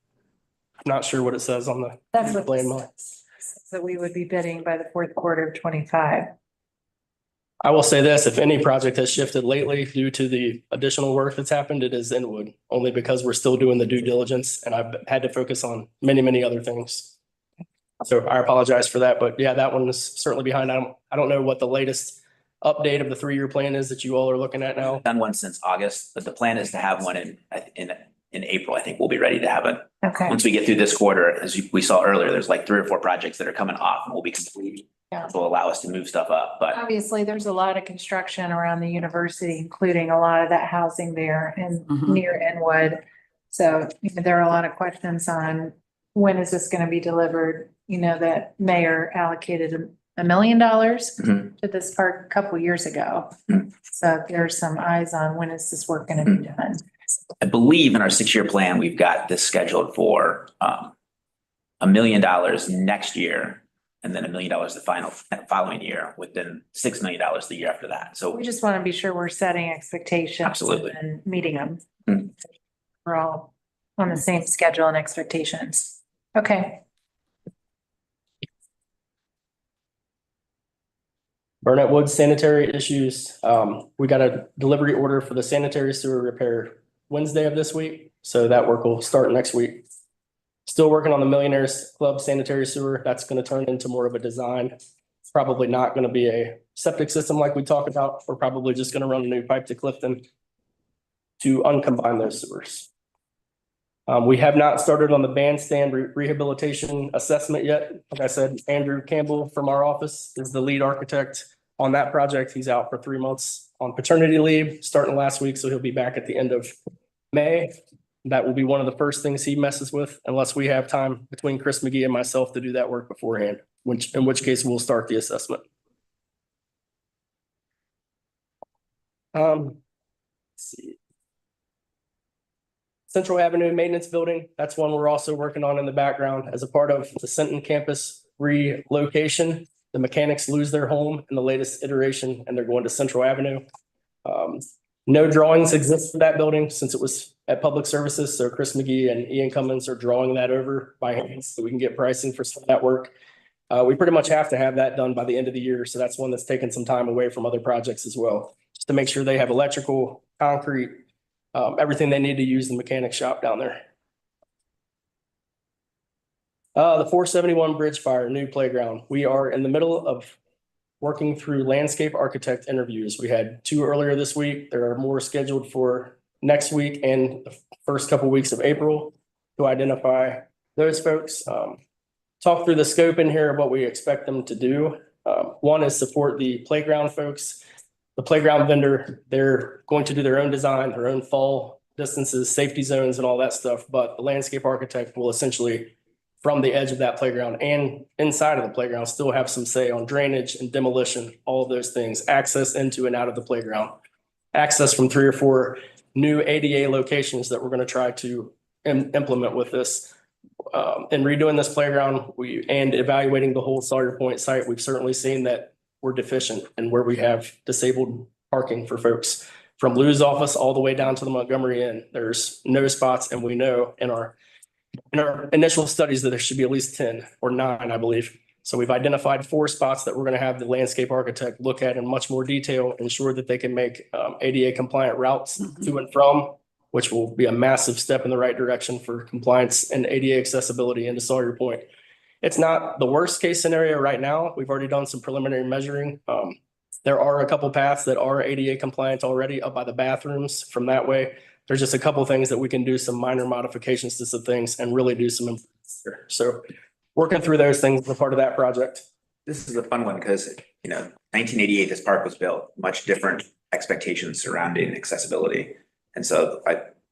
Not sure what it says on the. That's what plan. this says, that we would be bidding by the 4th quarter of 25. I will say this, if any project has shifted lately due to the additional work that's happened, it is Inwood, only because we're still doing the due diligence and I've had to focus on many, many other things. So I apologize for that, but yeah, that one is certainly behind. I don't know what the latest update of the 3-year plan is that you all are looking at now. Done one since August, but the plan is to have one in April. I think we'll be ready to have it. Okay. Once we get through this quarter, as we saw earlier, there's like 3 or 4 projects that are coming off and will be complete. Yeah. Which will allow us to move stuff up, but Obviously, there's a lot of construction around the university, including a lot of that housing there and near Inwood. So there are a lot of questions on when is this going to be delivered? You know, that mayor allocated $1 million to this park a couple years ago. So there's some eyes on when is this work going to be done? I believe in our 6-year plan, we've got this scheduled for $1 million next year. And then $1 million the following year, within $6 million the year after that. So We just want to be sure we're setting expectations. Absolutely. And meeting them. We're all on the same schedule and expectations. Okay. Burnett Woods sanitary issues. We got a delivery order for the sanitary sewer repair Wednesday of this week. So that work will start next week. Still working on the Millionaires Club sanitary sewer. That's going to turn into more of a design. It's probably not going to be a septic system like we talked about. We're probably just going to run a new pipe to Clifton to uncombine those sewers. We have not started on the bandstand rehabilitation assessment yet. Like I said, Andrew Campbell from our office is the lead architect on that project. He's out for 3 months on paternity leave starting last week. So he'll be back at the end of May. That will be one of the first things he messes with unless we have time between Chris McGee and myself to do that work beforehand, in which case we'll start the assessment. Let's see. Central Avenue Maintenance Building, that's one we're also working on in the background as a part of the Centon campus relocation. The mechanics lose their home in the latest iteration and they're going to Central Avenue. No drawings exist for that building since it was at Public Services. So Chris McGee and Ian Cummins are drawing that over by hand so we can get pricing for some of that work. We pretty much have to have that done by the end of the year. So that's one that's taken some time away from other projects as well, just to make sure they have electrical, concrete, everything they need to use the mechanic shop down there. The 471 Bridge Fire, new playground. We are in the middle of working through landscape architect interviews. We had 2 earlier this week. There are more scheduled for next week and the first couple weeks of April to identify those folks. Talk through the scope in here of what we expect them to do. One is support the playground folks. The playground vendor, they're going to do their own design, their own fall distances, safety zones and all that stuff. But the landscape architect will essentially, from the edge of that playground and inside of the playground, still have some say on drainage and demolition, all of those things, access into and out of the playground, access from 3 or 4 new ADA locations that we're going to try to implement with this. In redoing this playground and evaluating the whole Sawyer Point site, we've certainly seen that we're deficient in where we have disabled parking for folks from Lou's office all the way down to the Montgomery Inn. There's no spots, and we know in our initial studies that there should be at least 10 or 9, I believe. So we've identified 4 spots that we're going to have the landscape architect look at in much more detail, ensure that they can make ADA compliant routes to and from, which will be a massive step in the right direction for compliance and ADA accessibility into Sawyer Point. It's not the worst case scenario right now. We've already done some preliminary measuring. There are a couple paths that are ADA compliant already up by the bathrooms from that way. There's just a couple things that we can do some minor modifications to some things and really do some improvements there. So working through those things as a part of that project. This is a fun one because, 1988, this park was built, much different expectations surrounding accessibility. And so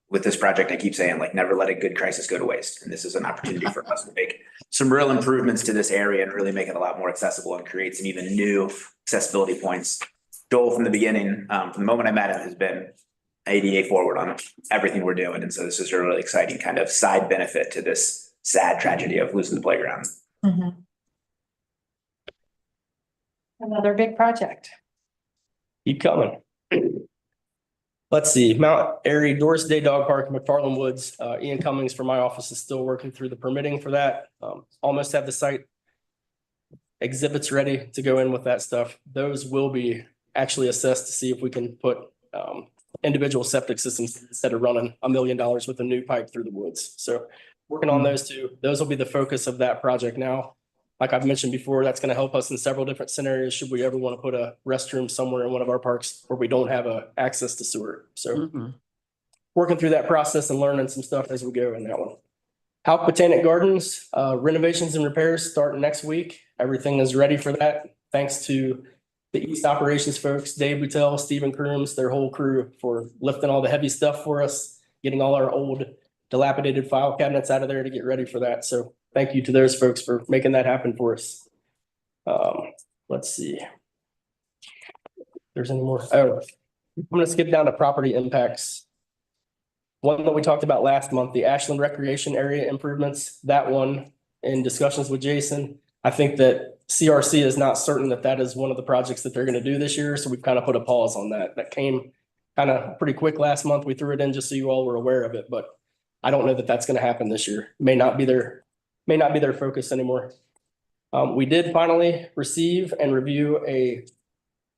with this project, I keep saying, never let a good crisis go to waste. And this is an opportunity for us to make some real improvements to this area and really make it a lot more accessible and create some even new accessibility points. Joel, from the beginning, from the moment I met him, has been ADA forward on everything we're doing. And so this is a really exciting kind of side benefit to this sad tragedy of losing the playground. Mm-hmm. Another big project. Keep coming. Let's see, Mount Airy Doris Day Dog Park, McFarland Woods. Ian Cummings from my office is still working through the permitting for that. Almost have the site exhibits ready to go in with that stuff. Those will be actually assessed to see if we can put individual septic systems instead of running $1 million with a new pipe through the woods. So working on those 2, those will be the focus of that project now. Like I've mentioned before, that's going to help us in several different scenarios should we ever want to put a restroom somewhere in one of our parks where we don't have access to sewer. So working through that process and learning some stuff as we go in that one. Houck Botanic Gardens, renovations and repairs start next week. Everything is ready for that. Thanks to the East Operations folks, Dave Boutel, Stephen Crooms, their whole crew for lifting all the heavy stuff for us, getting all our old dilapidated file cabinets out of there to get ready for that. So thank you to those folks for making that happen for us. Let's see. If there's any more. Oh, I'm going to skip down to property impacts. One that we talked about last month, the Ashland Recreation Area improvements, that one in discussions with Jason. I think that CRC is not certain that that is one of the projects that they're going to do this year. So we've kind of put a pause on that. That came kind of pretty quick last month. We threw it in just so you all were aware of it, but I don't know that that's going to happen this year. May not be their focus anymore. We did finally receive and review a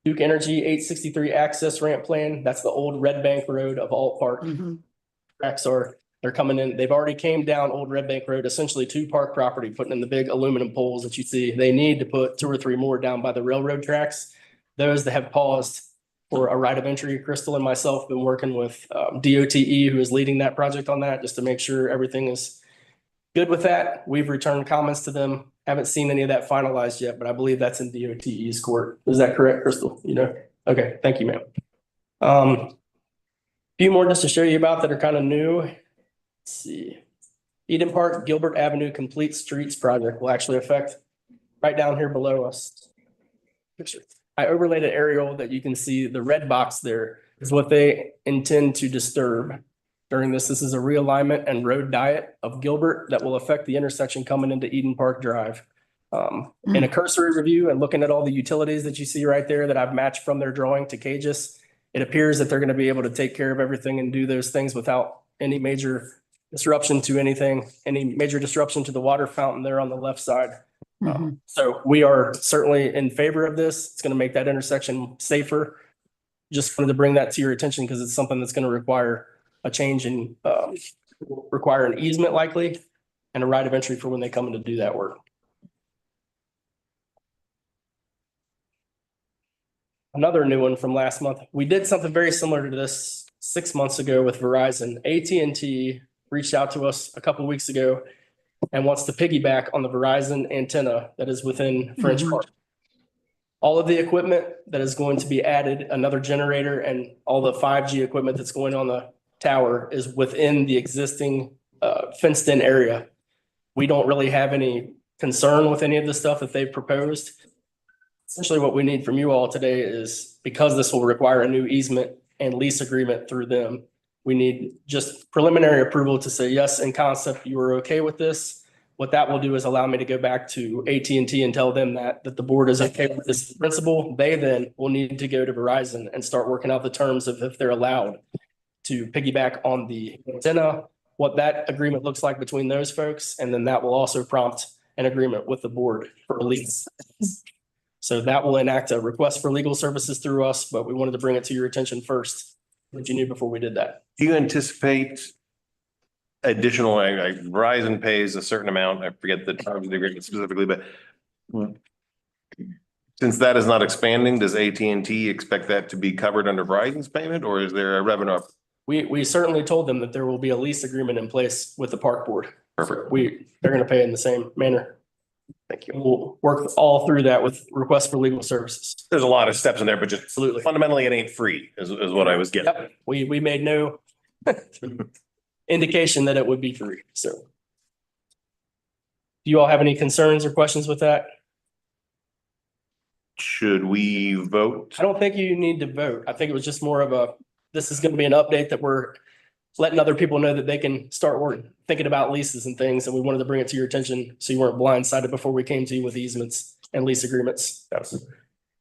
Duke Energy 863 access ramp plan. That's the old Red Bank Road of Alt Park. Tracks they're coming in. They've already came down Old Red Bank Road, essentially to park property, putting in the big aluminum poles that you see. They need to put 2 or 3 more down by the railroad tracks. Those that have paused for a right of entry, Crystal and myself have been working with DOTE, who is leading that project on that, just to make sure everything is good with that. We've returned comments to them. Haven't seen any of that finalized yet, but I believe that's in DOTE's court. Is that correct, Crystal? Okay, thank you, ma'am. Few more just to show you about that are kind of new. Let's see. Eden Park Gilbert Avenue Complete Streets project will actually affect right down here below us. I overlaid an aerial that you can see the red box there is what they intend to disturb during this. This is a realignment and road diet of Gilbert that will affect the intersection coming into Eden Park Drive. In a cursory review and looking at all the utilities that you see right there that I've matched from their drawing to Cages, it appears that they're going to be able to take care of everything and do those things without any major disruption to anything, any major disruption to the water fountain there on the left side. So we are certainly in favor of this. It's going to make that intersection safer. Just wanted to bring that to your attention because it's something that's going to require a change in, require an easement likely and a right of entry for when they come in to do that work. Another new one from last month. We did something very similar to this 6 months ago with Verizon. AT&T reached out to us a couple of weeks ago and wants to piggyback on the Verizon antenna that is within French Park. All of the equipment that is going to be added, another generator and all the 5G equipment that's going on the tower is within the existing fenced in area. We don't really have any concern with any of the stuff that they've proposed. Essentially what we need from you all today is, because this will require a new easement and lease agreement through them, we need just preliminary approval to say, yes, in concept, you are okay with this. What that will do is allow me to go back to AT&T and tell them that the board is okay with this principle. They then will need to go to Verizon and start working out the terms of if they're allowed to piggyback on the antenna, what that agreement looks like between those folks. And then that will also prompt an agreement with the board for a lease. So that will enact a request for legal services through us, but we wanted to bring it to your attention first, that you knew before we did that. Do you anticipate additional, like Verizon pays a certain amount, I forget the terms of the agreement specifically, but since that is not expanding, does AT&T expect that to be covered under Verizon's payment, or is there a revenue? We certainly told them that there will be a lease agreement in place with the park board. Perfect. They're going to pay in the same manner. Thank you. We'll work all through that with requests for legal services. There's a lot of steps in there, but just Absolutely. fundamentally, it ain't free is what I was getting. Yep. We made no indication that it would be free. So do you all have any concerns or questions with that? Should we vote? I don't think you need to vote. I think it was just more of a, this is going to be an update that we're letting other people know that they can start thinking about leases and things. And we wanted to bring it to your attention so you weren't blindsided before we came to you with easements and lease agreements. That was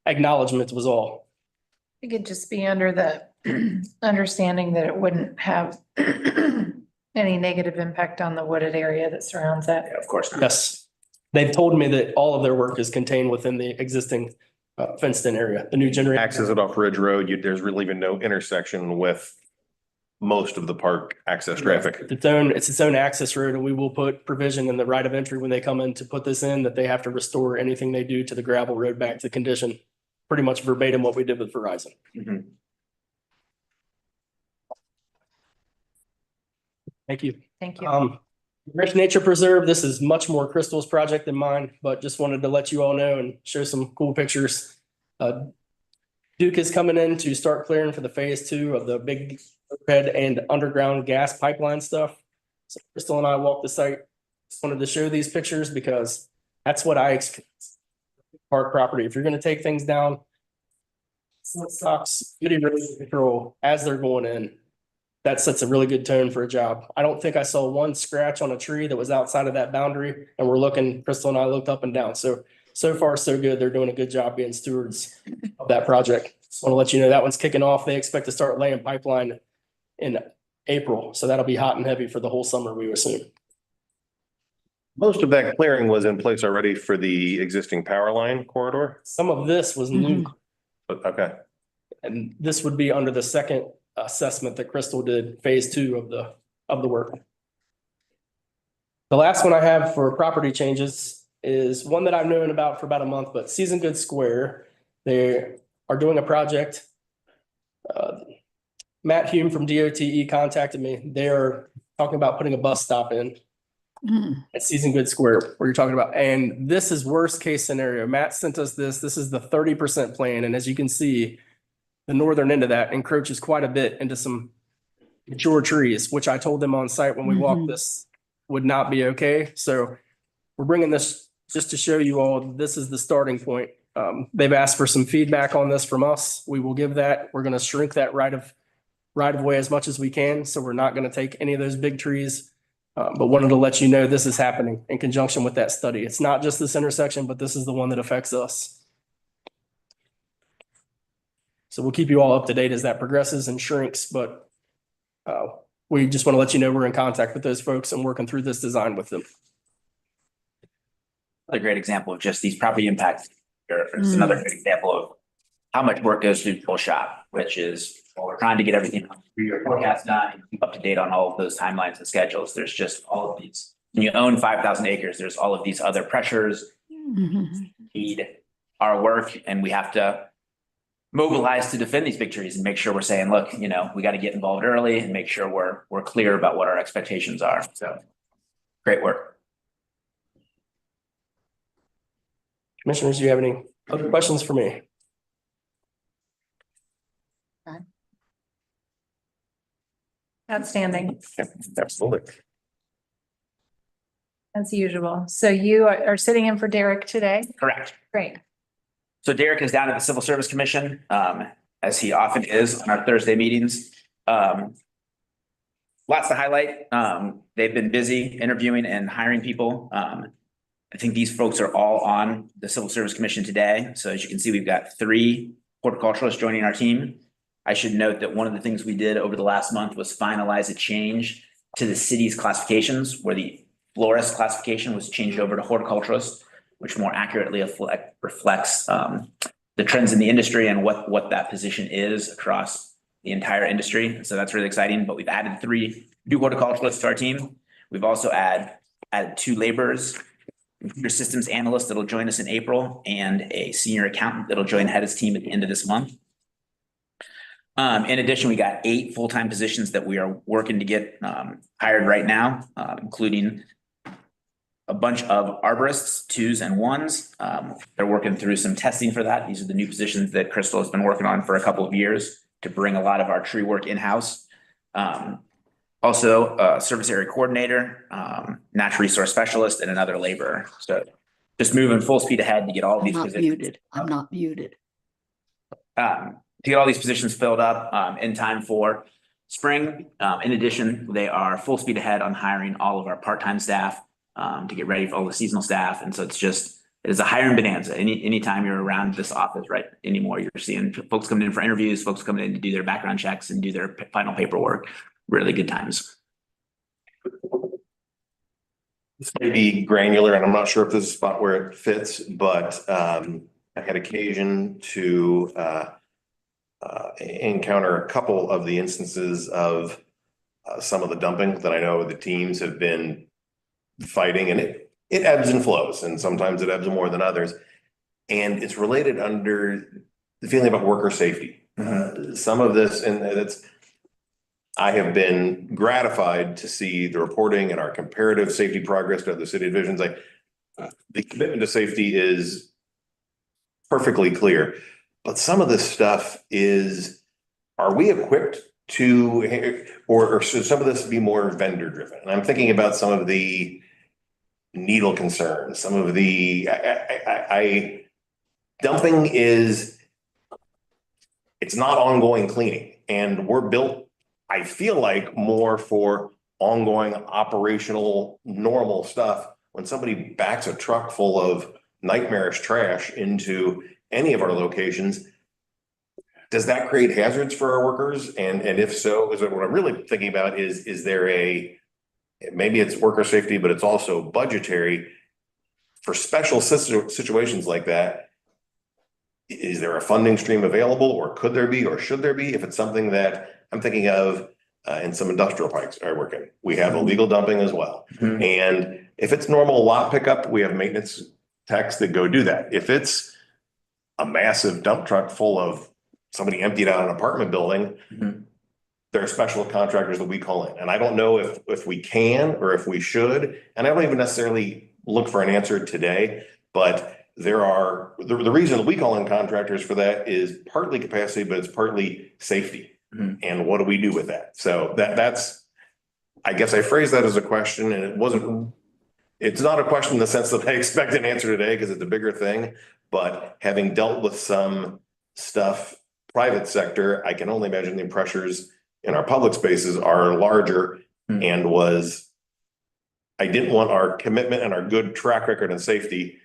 acknowledgement was all. It could just be under the understanding that it wouldn't have any negative impact on the wooded area that surrounds that. Yeah, of course not. Yes. They've told me that all of their work is contained within the existing fenced in area, the new generator. Access it off Ridge Road, there's really even no intersection with most of the park access traffic. It's its own access road, and we will put provision in the right of entry when they come in to put this in, that they have to restore anything they do to the gravel road back to condition. Pretty much verbatim what we did with Verizon. Thank you. Thank you. Rich Nature Preserve, this is much more Crystal's project than mine, but just wanted to let you all know and show some cool pictures. Duke is coming in to start clearing for the phase 2 of the big overhead and underground gas pipeline stuff. So Crystal and I walked the site. Just wanted to show these pictures because that's what I expect. Park property. If you're going to take things down, stocks, good erosion control as they're going in. That sets a really good tone for a job. I don't think I saw one scratch on a tree that was outside of that boundary. And we're looking, Crystal and I looked up and down. So far, so good. They're doing a good job being stewards of that project. Just want to let you know that one's kicking off. They expect to start laying pipeline in April. So that'll be hot and heavy for the whole summer, we assume. Most of that clearing was in place already for the existing power line corridor. Some of this was new. Okay. And this would be under the second assessment that Crystal did, phase 2 of the work. The last one I have for property changes is one that I've known about for about a month, but Season Good Square, they are doing a project. Matt Hume from DOTE contacted me. They are talking about putting a bus stop in at Season Good Square, where you're talking about. And this is worst case scenario. Matt sent us this. This is the 30% plan. And as you can see, the northern end of that encroaches quite a bit into some mature trees, which I told them on site when we walked this would not be okay. So we're bringing this just to show you all, this is the starting point. They've asked for some feedback on this from us. We will give that. We're going to shrink that right of way as much as we can. So we're not going to take any of those big trees. But wanted to let you know this is happening in conjunction with that study. It's not just this intersection, but this is the one that affects us. So we'll keep you all up to date as that progresses and shrinks, but we just want to let you know we're in contact with those folks and working through this design with them. Another great example of just these property impacts. It's another great example of how much work goes through full shop, which is, well, we're trying to get everything through your forecast done and keep up to date on all of those timelines and schedules. There's just all of these. When you own 5,000 acres, there's all of these other pressures need our work, and we have to mobilize to defend these big trees and make sure we're saying, look, you know, we got to get involved early and make sure we're clear about what our expectations are. So great work. Commissioners, do you have any other questions for me? Outstanding, Absolutely. as usual. So you are sitting in for Derek today? Correct. Great. So Derek is down at the Civil Service Commission, as he often is on our Thursday meetings. Lots to highlight. They've been busy interviewing and hiring people. I think these folks are all on the Civil Service Commission today. So as you can see, we've got 3 horticulturalists joining our team. I should note that one of the things we did over the last month was finalize a change to the city's classifications, where the florist classification was changed over to horticulturalist, which more accurately reflects the trends in the industry and what that position is across the entire industry. So that's really exciting. But we've added 3 new horticulturalists to our team. We've also added 2 laborers, computer systems analyst that'll join us in April, and a senior accountant that'll join Hedda's team at the end of this month. In addition, we got 8 full-time positions that we are working to get hired right now, including a bunch of arborists, 2s and 1s. They're working through some testing for that. These are the new positions that Crystal has been working on for a couple of years to bring a lot of our tree work in-house. Also, a service area coordinator, natural resource specialist, and another laborer. So just moving full speed ahead to get all these positions. I'm not muted. To get all these positions filled up in time for spring. In addition, they are full speed ahead on hiring all of our part-time staff to get ready for all the seasonal staff. And so it is a hiring bonanza. Anytime you're around this office right anymore, you're seeing folks coming in for interviews, folks coming in to do their background checks and do their final paperwork. Really good times. This may be granular, and I'm not sure if this is a spot where it fits, but I had occasion to encounter a couple of the instances of some of the dumping that I know the teams have been fighting, and it ebbs and flows, and sometimes it ebbs more than others. And it's related under the feeling about worker safety. Some of this, and I have been gratified to see the reporting and our comparative safety progress to other city divisions. The commitment to safety is perfectly clear. But some of this stuff is, are we equipped to, or should some of this be more vendor driven? And I'm thinking about some of the needle concerns, some of the, dumping is, it's not ongoing cleaning, and we're built, I feel like, more for ongoing operational normal stuff. When somebody backs a truck full of nightmarish trash into any of our locations, does that create hazards for our workers? And if so, is it what I'm really thinking about is there maybe it's worker safety, but it's also budgetary for special situations like that. Is there a funding stream available, or could there be, or should there be? If it's something that I'm thinking of in some industrial parks I work in, we have illegal dumping as well. And if it's normal lot pickup, we have maintenance techs that go do that. If it's a massive dump truck full of somebody emptied out an apartment building, there are special contractors that we call in. And I don't know if we can or if we should, and I don't even necessarily look for an answer today, but there are, the reason that we call in contractors for that is partly capacity, but it's partly safety. And what do we do with that? So that's, I guess I phrased that as a question, and it's not a question in the sense that I expect an answer today because it's a bigger thing. But having dealt with some stuff, private sector, I can only imagine the pressures in our public spaces are larger and I didn't want our commitment and our good track record and safety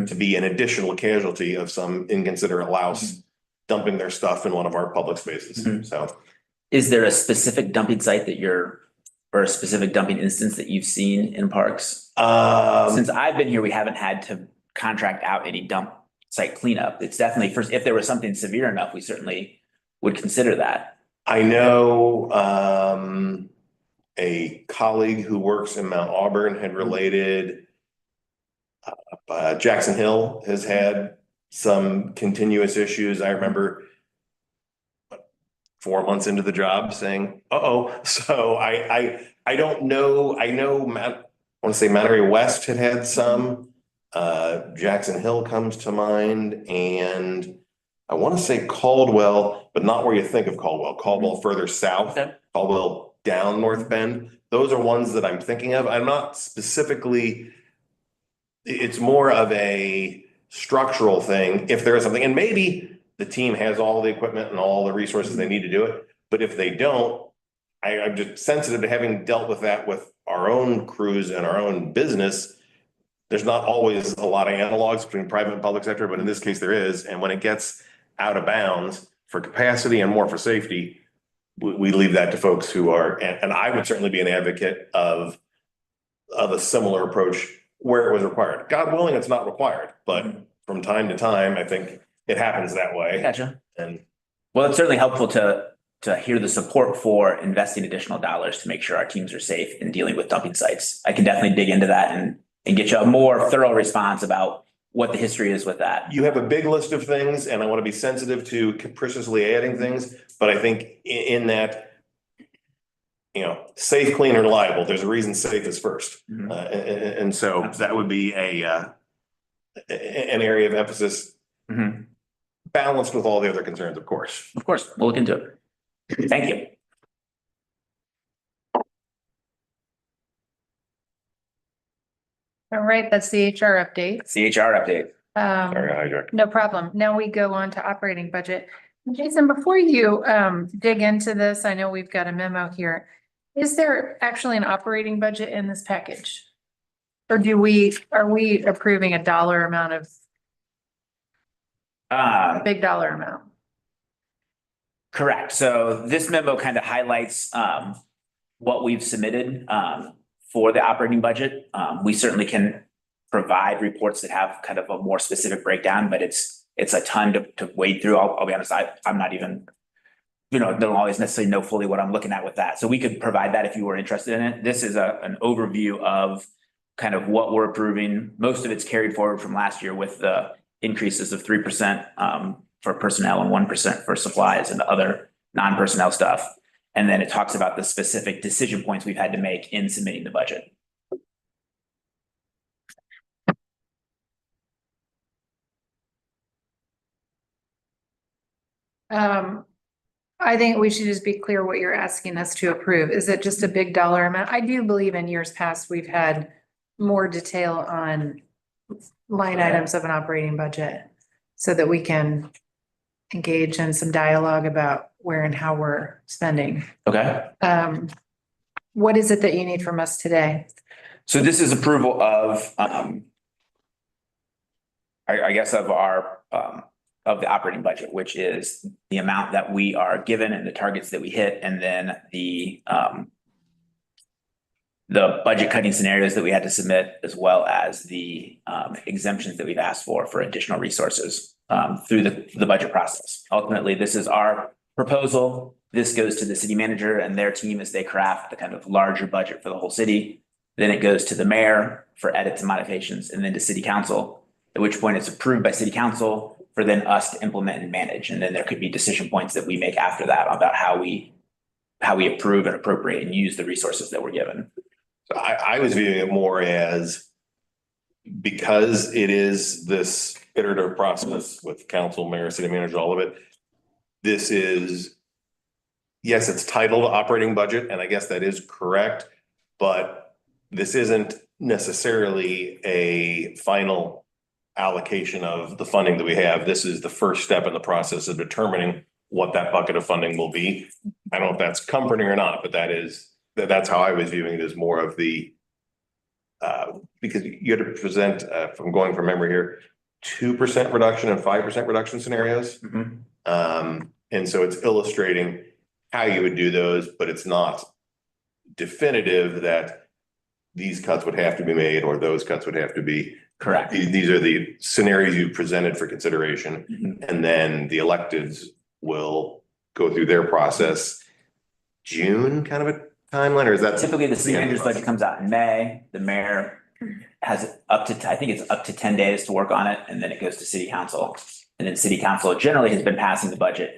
to be an additional casualty of some inconsiderate louse dumping their stuff in one of our public spaces. So. Is there a specific dumping site or a specific dumping instance that you've seen in parks? Since I've been here, we haven't had to contract out any dump site cleanup. It's definitely first, if there was something severe enough, we certainly would consider that. I know, a colleague who works in Mount Auburn had related, Jackson Hill has had some continuous issues. I remember 4 months into the job saying, uh-oh. So I don't know. I know I want to say Monterey West had some. Jackson Hill comes to mind, and I want to say Caldwell, but not where you think of Caldwell. Caldwell further south, Caldwell down North Bend. Those are ones that I'm thinking of. I'm not specifically, it's more of a structural thing. If there is something, and maybe the team has all the equipment and all the resources they need to do it, but if they don't, I'm just sensitive to having dealt with that with our own crews and our own business. There's not always a lot of analogs between private and public sector, but in this case there is. And when it gets out of bounds for capacity and more for safety, we leave that to folks who are, and I would certainly be an advocate of a similar approach where it was required. God willing, it's not required, but from time to time, I think it happens that way. Gotcha. And well, it's certainly helpful to hear the support for investing additional dollars to make sure our teams are safe in dealing with dumping sites. I can definitely dig into that and get you a more thorough response about what the history is with that. you have a big list of things, and I want to be sensitive to capriciously adding things, but I think in that, safe, clean, and reliable, there's a reason safe is first. And so that would be an area of emphasis, balanced with all the other concerns, of course. Of course, we'll look into it. Thank you. All right, that's the HR update. CHR update. Sorry, I hijacked. No problem. Now we go on to operating budget. Jason, before you dig into this, I know we've got a memo here. Is there actually an operating budget in this package? Or are we approving a dollar amount of, big dollar amount? Correct. So this memo kind of highlights what we've submitted for the operating budget. We certainly can provide reports that have kind of a more specific breakdown, but it's a ton to wade through. I'll be honest, I'm not even, don't always necessarily know fully what I'm looking at with that. So we could provide that if you were interested in it. This is an overview of kind of what we're approving. Most of it's carried forward from last year with the increases of 3% for personnel and 1% for supplies and other non-personnel stuff. And then it talks about the specific decision points we've had to make in submitting the budget. I think we should just be clear what you're asking us to approve. Is it just a big dollar amount? I do believe in years past, we've had more detail on line items of an operating budget so that we can engage in some dialogue about where and how we're spending. Okay. What is it that you need from us today? So this is approval of, I guess of our, of the operating budget, which is the amount that we are given and the targets that we hit, and then the budget cutting scenarios that we had to submit, as well as the exemptions that we've asked for additional resources through the budget process. Ultimately, this is our proposal. This goes to the city manager and their team as they craft the kind of larger budget for the whole city. Then it goes to the mayor for edits and modifications, and then to city council, at which point it's approved by city council for then us to implement and manage. And then there could be decision points that we make after that about how we approve and appropriate and use the resources that we're given. So I was viewing it more as, because it is this iterative process with council, mayor, city manager, all of it. This is yes, it's titled operating budget, and I guess that is correct, but this isn't necessarily a final allocation of the funding that we have. This is the first step in the process of determining what that bucket of funding will be. I don't know if that's comforting or not, but that's how I was viewing it, as more of the because you had to present, if I'm going from memory here, 2% reduction and 5% reduction scenarios. And so it's illustrating how you would do those, but it's not definitive that these cuts would have to be made or those cuts would have to be. Correct. These are the scenarios you presented for consideration, and then the electeds will go through their process. June kind of a timeline, or is that Typically, the city manager's budget comes out in May. The mayor has I think it's up to 10 days to work on it, and then it goes to city council. And then city council generally has been passing the budget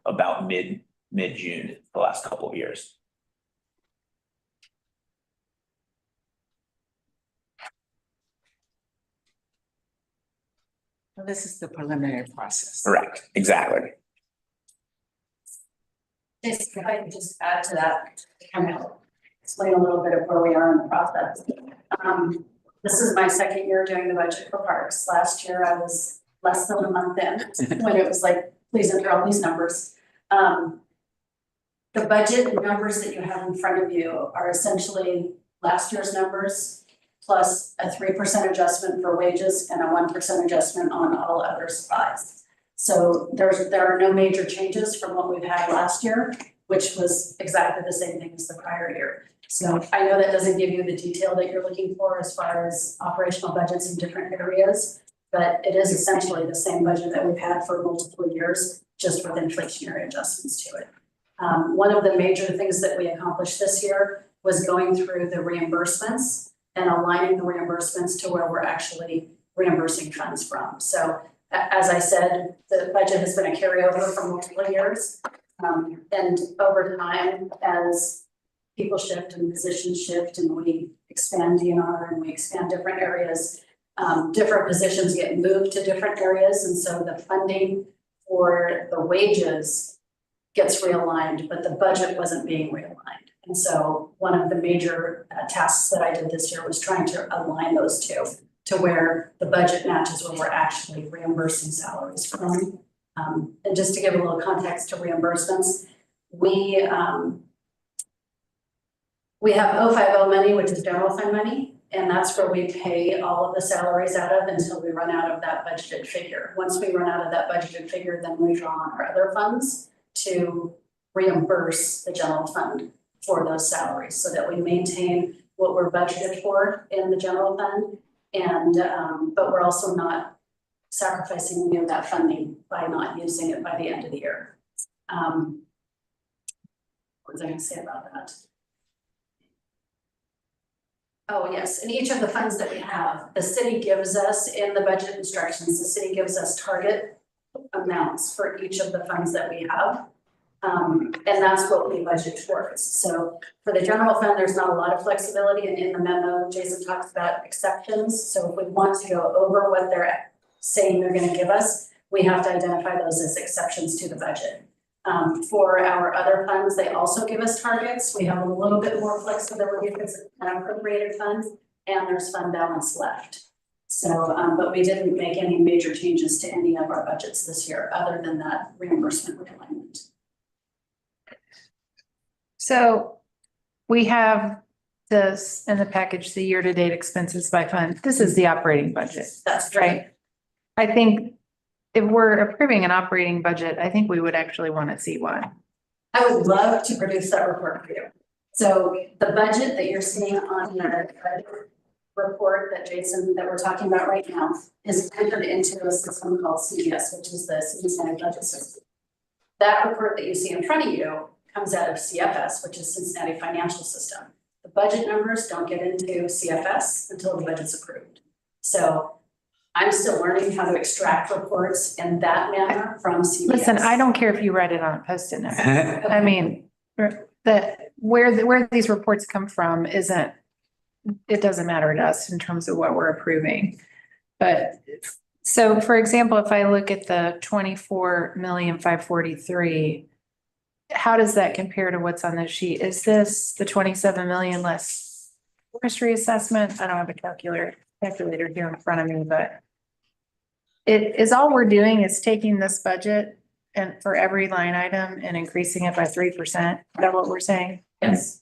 about mid-June the last couple of years. Well, this is the preliminary process. Correct, exactly. If I could just add to that, to kind of explain a little bit of where we are in the process. This is my second year doing the budget for parks. Last year I was less than a month in when it was like, please enter all these numbers. The budget numbers that you have in front of you are essentially last year's numbers plus a 3% adjustment for wages and a 1% adjustment on all other supplies. So there are no major changes from what we've had last year, which was exactly the same thing as the prior year. So I know that doesn't give you the detail that you're looking for as far as operational budgets in different areas, but it is essentially the same budget that we've had for multiple years, just with inflationary adjustments to it. One of the major things that we accomplished this year was going through the reimbursements and aligning the reimbursements to where we're actually reimbursing funds from. So as I said, the budget has been a carryover from multiple years. And over time, as people shift and positions shift and we expand DNR and we expand different areas, different positions get moved to different areas. And so the funding for the wages gets realigned, but the budget wasn't being realigned. And so one of the major tasks that I did this year was trying to align those two to where the budget matches where we're actually reimbursing salaries from. And just to give a little context to reimbursements, we have 050 money, which is general fund money, and that's where we pay all of the salaries out of until we run out of that budgeted figure. Once we run out of that budgeted figure, then we draw on our other funds to reimburse the general fund for those salaries so that we maintain what we're budgeted for in the general fund. And but we're also not sacrificing any of that funding by not using it by the end of the year. What was I going to say about that? Oh, yes, and each of the funds that we have, the city gives us in the budget instructions, the city gives us target amounts for each of the funds that we have. And that's what we budget towards. So for the general fund, there's not a lot of flexibility, and in the memo, Jason talks about exceptions. So if we want to go over what they're saying they're going to give us, we have to identify those as exceptions to the budget. For our other funds, they also give us targets. We have a little bit more flexibility if it's an appropriated fund and there's fund balance left. So, but we didn't make any major changes to any of our budgets this year, other than that reimbursement realignment. So we have this in the package, the year-to-date expenses by fund. This is the operating budget. That's Right. I think if we're approving an operating budget, I think we would actually want to see one. I would love to produce that report for you. So the budget that you're seeing on the budget report that we're talking about right now is entered into a system called CDS, which is the Cincinnati budget system. That report that you see in front of you comes out of CFS, which is Cincinnati Financial System. The budget numbers don't get into CFS until the budget's approved. So I'm still learning how to extract reports in that manner from CBS. Listen, I don't care if you write it on a Post-it note. I mean, where these reports come from it doesn't matter to us in terms of what we're approving. But so for example, if I look at the 24,543,000, how does that compare to what's on this sheet? Is this the 27 million less forestry assessment? I don't have a calculator here in front of me, but it is, all we're doing is taking this budget and for every line item and increasing it by 3%. Is that what we're saying? Yes.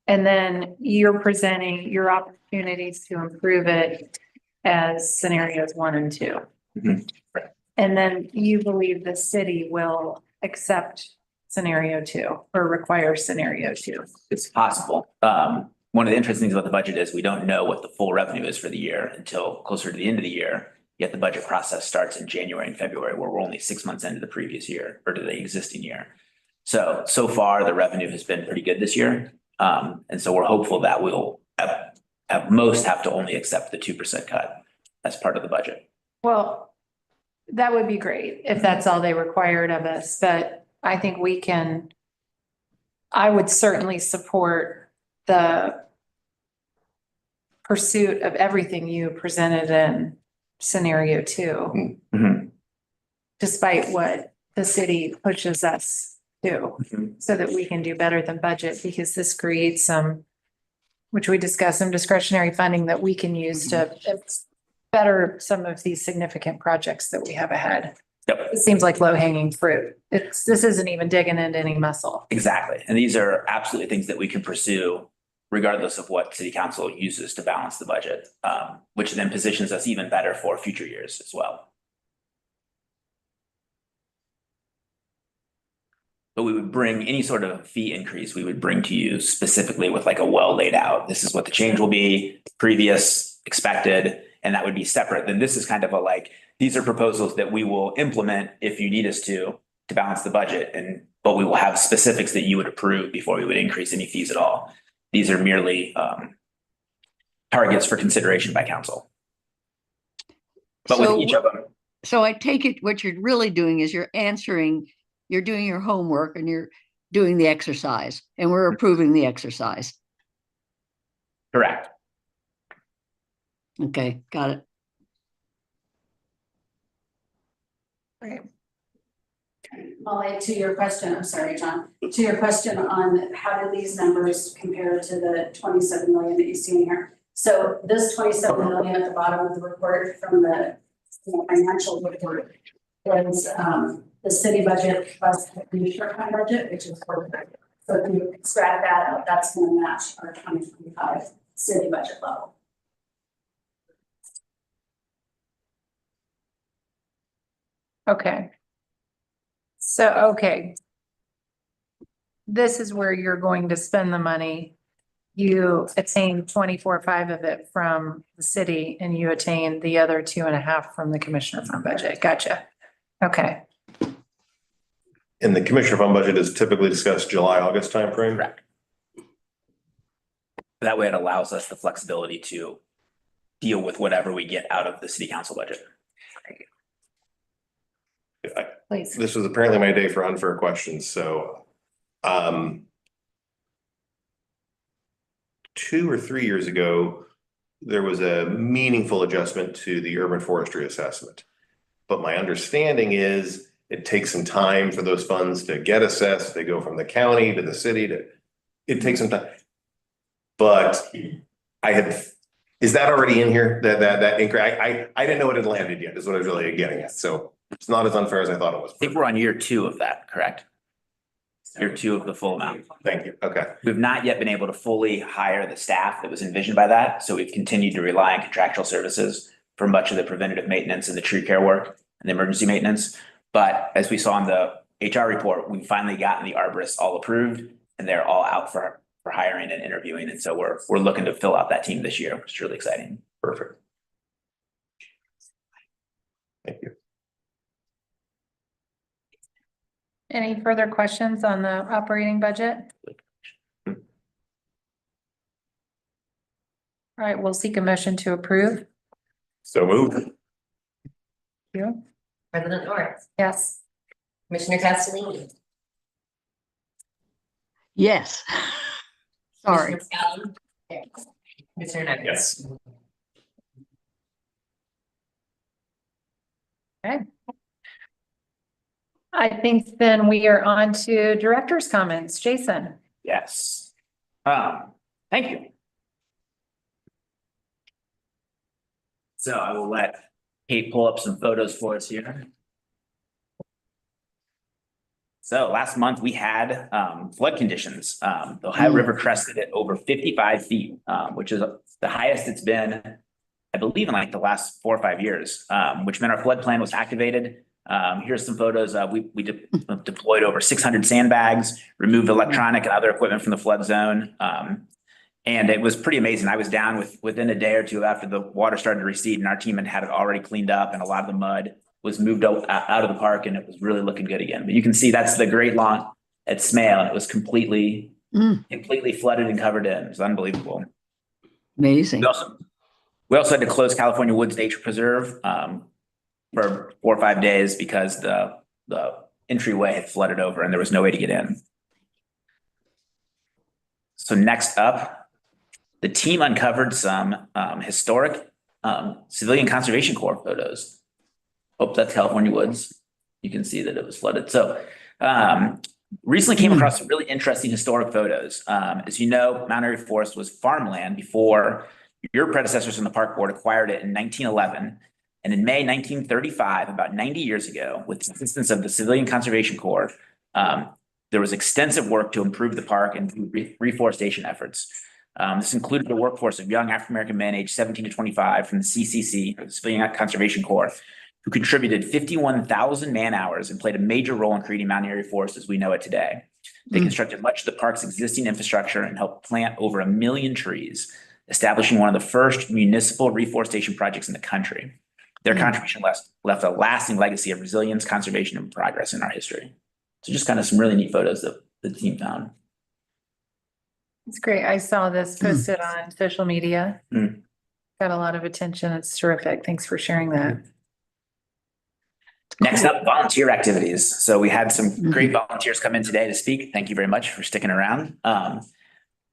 And then you're presenting your opportunities to improve it as scenarios 1 and 2. Mhm. Right. And then you believe the city will accept scenario 2 or require scenario 2. It's possible. One of the interesting things about the budget is we don't know what the full revenue is for the year until closer to the end of the year. Yet the budget process starts in January and February, where we're only 6 months into the previous year or to the existing year. So far, the revenue has been pretty good this year. And so we're hopeful that we'll at most have to only accept the 2% cut as part of the budget. Well, that would be great if that's all they required of us, but I think I would certainly support the pursuit of everything you presented in scenario 2, Mhm. despite what the city pushes us to, so that we can do better than budget, because this creates some, which we discussed, some discretionary funding that we can use to better some of these significant projects that we have ahead. Yep. It seems like low hanging fruit. This isn't even digging into any muscle. Exactly. And these are absolutely things that we can pursue regardless of what city council uses to balance the budget, which then positions us even better for future years as well. But we would bring any sort of fee increase, we would bring to you specifically with like a well laid out, this is what the change will be, previous, expected, and that would be separate. Then this is kind of a like, these are proposals that we will implement if you need us to balance the budget, but we will have specifics that you would approve before we would increase any fees at all. These are merely targets for consideration by council. But with each of them. So I take it what you're really doing is you're doing your homework and you're doing the exercise, and we're approving the exercise. Correct. Okay, got it. Right. Molly, to your question, I'm sorry, John, to your question on how do these numbers compare to the 27 million that you see in here? So this 27 million at the bottom of the report from the financial report was the city budget plus the short time budget, which is 4%. So if you extract that out, that's going to match our 2025 city budget level. Okay. So, okay. This is where you're going to spend the money. You attain 24.5 of it from the city and you attain the other 2.5 from the commissioner fund budget. Gotcha. Okay. And the commissioner fund budget is typically discussed July, August timeframe? Correct. That way it allows us the flexibility to deal with whatever we get out of the city council budget. Please. This was apparently my day for unfair questions, so 2 or 3 years ago, there was a meaningful adjustment to the urban forestry assessment. But my understanding is it takes some time for those funds to get assessed. They go from the county to the city it takes some time. But is that already in here? That increase? I didn't know it had landed yet, is what I was really getting at. So it's not as unfair as I thought it was. I think we're on year 2 of that, correct? Year 2 of the full amount. Thank you. Okay. We've not yet been able to fully hire the staff that was envisioned by that. So we've continued to rely on contractual services for much of the preventative maintenance and the tree care work and the emergency maintenance. But as we saw in the HR report, we've finally gotten the arborists all approved and they're all out for hiring and interviewing. And so we're looking to fill out that team this year, which is really exciting. Perfect. Thank you. Any further questions on the operating budget? All right, we'll seek a motion to approve. So moved. You? President Norris, Yes. Commissioner Castellini. Yes. Sorry. Commissioner Scallon. Commissioner Nuggets. Yes. Okay. I think then we are on to director's comments. Jason. Yes. Thank you. So I will let Kate pull up some photos for us here. So last month we had flood conditions. The Ohio River crested at over 55 feet, which is the highest it's been, I believe, in like the last 4 or 5 years, which meant our flood plan was activated. Here's some photos. We deployed over 600 sandbags, removed electronic and other equipment from the flood zone. And it was pretty amazing. I was down within a day or two after the water started to recede, and our team had it already cleaned up, and a lot of the mud was moved out of the park, and it was really looking good again. But you can see that's the Great Lawn at Smale, and it was completely flooded and covered in. It was unbelievable. Amazing. We also had to close California Woods Nature Preserve for 4 or 5 days because the entryway had flooded over and there was no way to get in. So next up, the team uncovered some historic Civilian Conservation Corps photos. Oh, that's California Woods. You can see that it was flooded. So recently came across some really interesting historic photos. As you know, Mount Airy Forest was farmland before your predecessors in the park board acquired it in 1911. And in May 1935, about 90 years ago, with the assistance of the Civilian Conservation Corps, there was extensive work to improve the park and reforestation efforts. This included a workforce of young African-American men aged 17 to 25 from the CCC, or the Civilian Conservation Corps, who contributed 51,000 man-hours and played a major role in creating Mount Airy Forest as we know it today. They constructed much of the park's existing infrastructure and helped plant over 1 million trees, establishing one of the first municipal reforestation projects in the country. Their contribution left a lasting legacy of resilience, conservation, and progress in our history. So just kind of some really neat photos that the team found. It's great. I saw this posted on social media. Got a lot of attention. It's terrific. Thanks for sharing that. Next up, volunteer activities. So we had some great volunteers come in today to speak. Thank you very much for sticking around.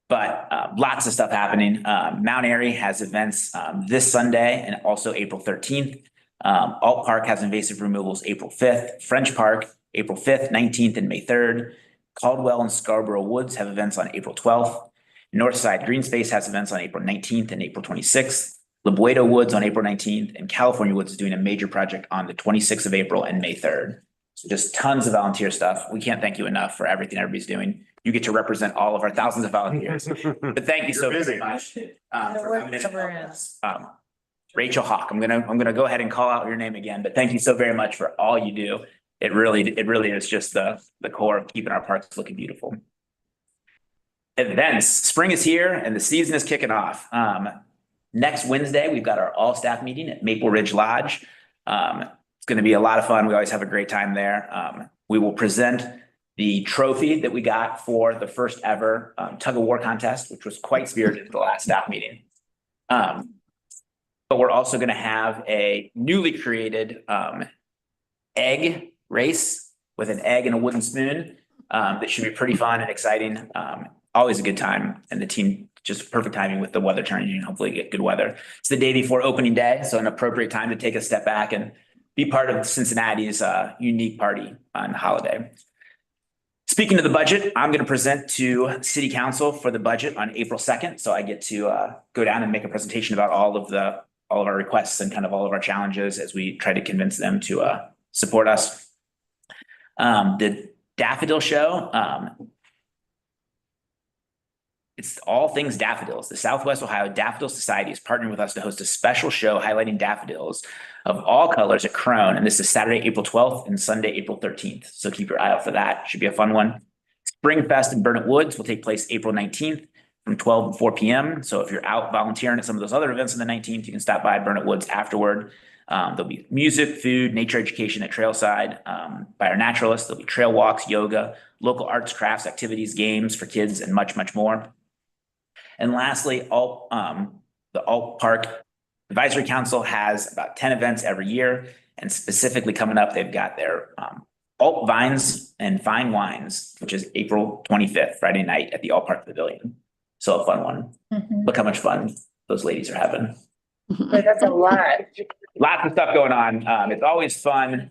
But lots of stuff happening. Mount Airy has events this Sunday and also April 13th. Alt Park has invasive removals April 5th. French Park, April 5th, 19th, and May 3rd. Caldwell and Scarborough Woods have events on April 12th. Northside Green Space has events on April 19th and April 26th. Labueto Woods on April 19th, and California Woods is doing a major project on the 26th of April and May 3rd. So just tons of volunteer stuff. We can't thank you enough for everything everybody's doing. You get to represent all of our thousands of volunteers. But thank you so very much. For coming in. Rachel Hawk, I'm gonna go ahead and call out your name again, but thank you so very much for all you do. It really is just the core of keeping our parks looking beautiful. Events, spring is here and the season is kicking off. Next Wednesday, we've got our all-staff meeting at Maple Ridge Lodge. It's gonna be a lot of fun. We always have a great time there. We will present the trophy that we got for the first ever tug of war contest, which was quite spirited at the last staff meeting. But we're also gonna have a newly created egg race with an egg and a wooden spoon. That should be pretty fun and exciting. Always a good time, and the team just perfect timing with the weather turning and hopefully get good weather. It's the day before opening day, so an appropriate time to take a step back and be part of Cincinnati's unique party on the holiday. Speaking of the budget, I'm going to present to City Council for the budget on April 2nd. So I get to go down and make a presentation about all of our requests and kind of all of our challenges as we try to convince them to support us. The Daffodil Show. It's all things daffodils. The Southwest Ohio Daffodil Society is partnering with us to host a special show highlighting daffodils of all colors at Crone. And this is Saturday, April 12th and Sunday, April 13th. So keep your eye out for that. Should be a fun one. Spring Fest in Burnett Woods will take place April 19th from 12 to 4 p.m. So if you're out volunteering at some of those other events on the 19th, you can stop by Burnett Woods afterward. There'll be music, food, nature education at Trailside by our naturalists. There'll be trail walks, yoga, local arts, crafts, activities, games for kids, and much, much more. And lastly, the Alt Park Advisory Council has about 10 events every year. And specifically coming up, they've got their Alt Vines and Fine Wines, which is April 25th, Friday night at the Alt Park Pavilion. So a fun one. Look how much fun those ladies are having. But that's a lot. Lots of stuff going on. It's always fun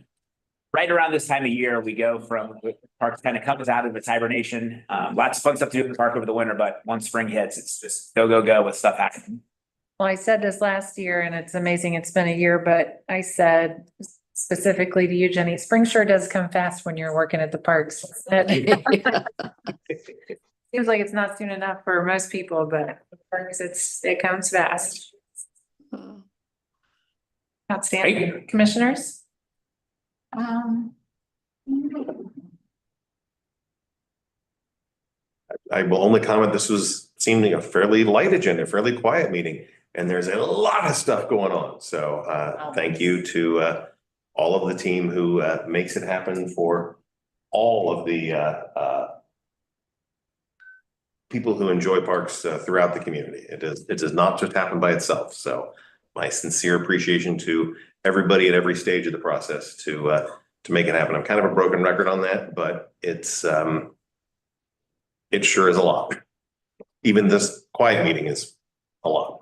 right around this time of year, we go from, park kind of comes out of its hibernation. Lots of fun stuff to do in the park over the winter, but once spring hits, it's just go, go, go with stuff happening. Well, I said this last year and it's amazing. It's been a year, but I said specifically to you, Jenny, spring sure does come fast when you're working at the parks. Seems like it's not soon enough for most people, but the parks, it comes fast. Outstanding. Commissioners? I will only comment, this was seeming a fairly light agenda, fairly quiet meeting, and there's a lot of stuff going on. So thank you to all of the team who makes it happen for all of the people who enjoy parks throughout the community. It does not just happen by itself. So my sincere appreciation to everybody at every stage of the process to make it happen. I'm kind of a broken record on that, but it's it sure is a lot. Even this quiet meeting is a lot.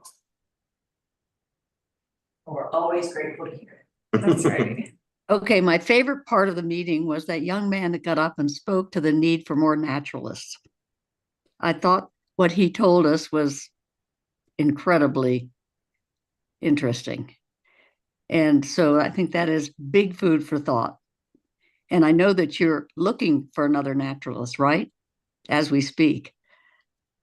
We're always grateful to hear. That's right. Okay, my favorite part of the meeting was that young man that got up and spoke to the need for more naturalists. I thought what he told us was incredibly interesting. And so I think that is big food for thought. And I know that you're looking for another naturalist, right? As we speak.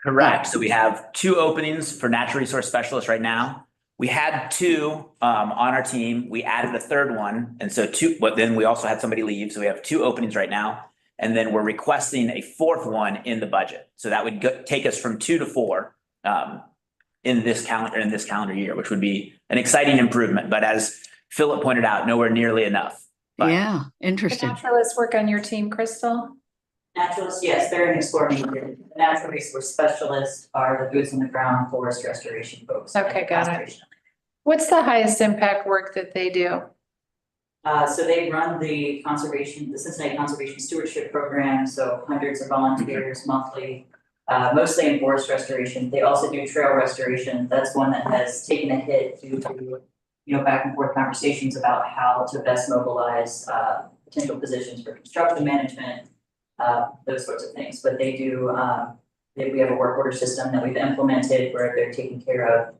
Correct. So we have 2 openings for natural resource specialists right now. We had 2 on our team. We added a 3rd one. And so 2, but then we also had somebody leave. So we have 2 openings right now. And then we're requesting a 4th one in the budget. So that would take us from 2 to 4 in this calendar year, which would be an exciting improvement. But as Philip pointed out, nowhere nearly enough. But yeah, interesting. Naturalists work on your team, Crystal? Naturalists, yes, they're an coordinator. The natural resource specialists are the boots on the ground forest restoration folks. Okay, got it. What's the highest impact work that they do? So they run the Cincinnati Conservation Stewardship Program, so hundreds of volunteers monthly, mostly in forest restoration. They also do trail restoration. That's one that has taken a hit due to, back and forth conversations about how to best mobilize potential positions for construction management, those sorts of things. But they do, we have a work order system that we've implemented where they're taking care of,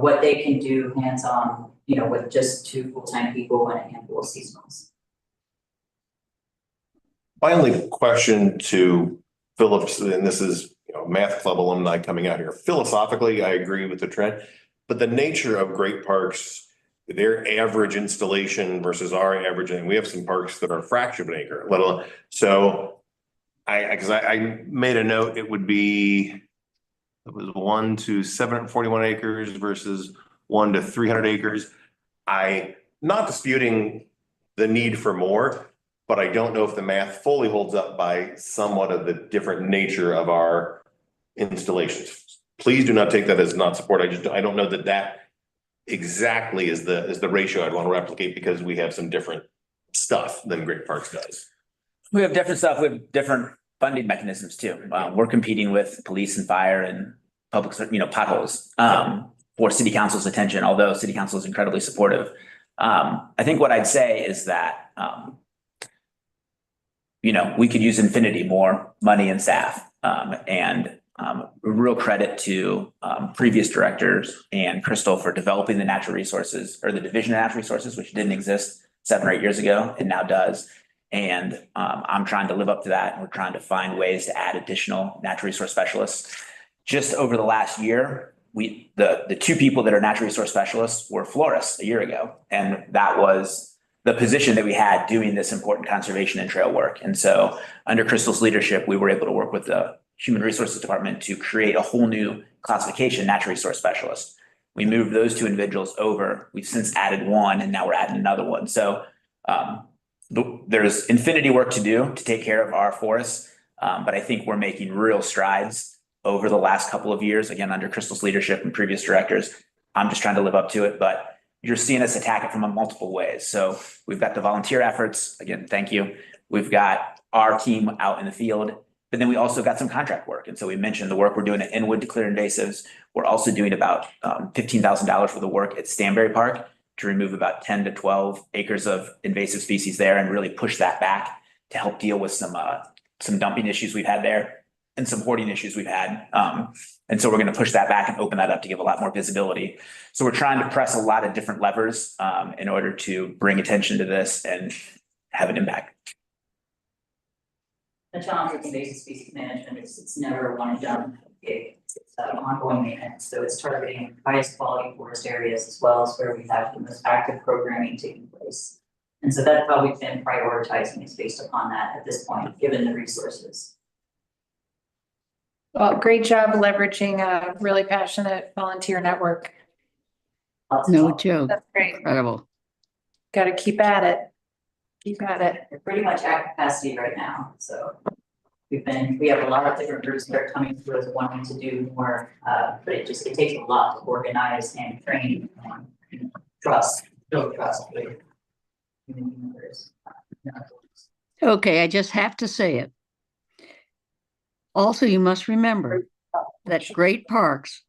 what they can do hands-on, with just 2 full-time people and a handful of seasonals. My only question to Phillips, and this is math club alumni coming out here. Philosophically, I agree with the trend, but the nature of great parks, their average installation versus our average, and we have some parks that are a fraction of an acre, let alone. So I made a note, it was 1 to 741 acres versus 1 to 300 acres. Not disputing the need for more, but I don't know if the math fully holds up by somewhat of the different nature of our installations. Please do not take that as not support. I don't know that exactly is the ratio I'd want to replicate, because we have some different stuff than Great Parks does. we have different stuff. We have different funding mechanisms too. We're competing with police and fire and public, potholes for city council's attention, although city council is incredibly supportive. I think what I'd say is that, we could use infinity more money and staff, and real credit to previous directors and Crystal for developing the natural resources, or the division of natural resources, which didn't exist 7 or 8 years ago and now does. And I'm trying to live up to that. And we're trying to find ways to add additional natural resource specialists. Just over the last year, the 2 people that are natural resource specialists were florists a year ago. And that was the position that we had doing this important conservation and trail work. And so under Crystal's leadership, we were able to work with the Human Resources Department to create a whole new classification, natural resource specialist. We moved those 2 individuals over. We've since added 1, and now we're adding another one. So there's infinity work to do to take care of our forests. But I think we're making real strides over the last couple of years, again, under Crystal's leadership and previous directors. I'm just trying to live up to it, but you're seeing us attack it from multiple ways. So we've got the volunteer efforts. Again, thank you. We've got our team out in the field, but then we also got some contract work. And so we mentioned the work we're doing at Inwood to clear invasives. We're also doing about $15,000 worth of work at Stanberry Park to remove about 10 to 12 acres of invasive species there and really push that back to help deal with some dumping issues we've had there and some hoarding issues we've had. And so we're going to push that back and open that up to give a lot more visibility. So we're trying to press a lot of different levers in order to bring attention to this and have an impact. The challenge with invasive species management is it's never one and done. It's ongoing maintenance, so it's targeting highest quality forest areas as well as where we have the most active programming taking place. And so that's how we've been prioritizing is based upon that at this point, given the resources. Well, great job leveraging a really passionate volunteer network. No joke. That's great. Incredible. Got to keep at it. Keep at it. We're pretty much at capacity right now, so we have a lot of different groups that are coming through as wanting to do more, but it takes a lot to organize and train and build trust with community members. Okay, I just have to say it. Also, you must remember that Great Parks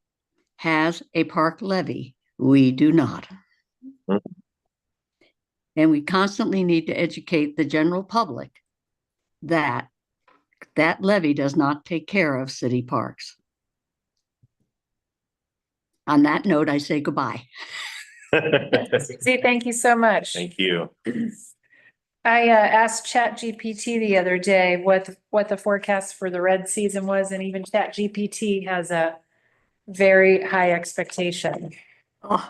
has a park levy. We do not. And we constantly need to educate the general public that that levy does not take care of city parks. On that note, I say goodbye. Susie, thank you so much. Thank you. I asked ChatGPT the other day what the forecast for the red season was, and even ChatGPT has a very high expectation. Oh,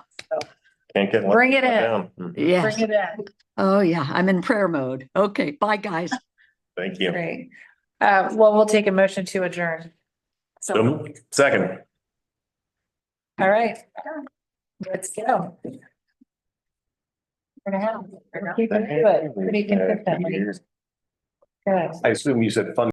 Can't get one Bring it in. down. yes. Bring it in. Oh, yeah. I'm in prayer mode. Okay. Bye, guys. Thank you. Great. Well, we'll take a motion to adjourn. So, Second. all right. Let's go. We're gonna keep it pretty consistently. Good. I assume you said fun.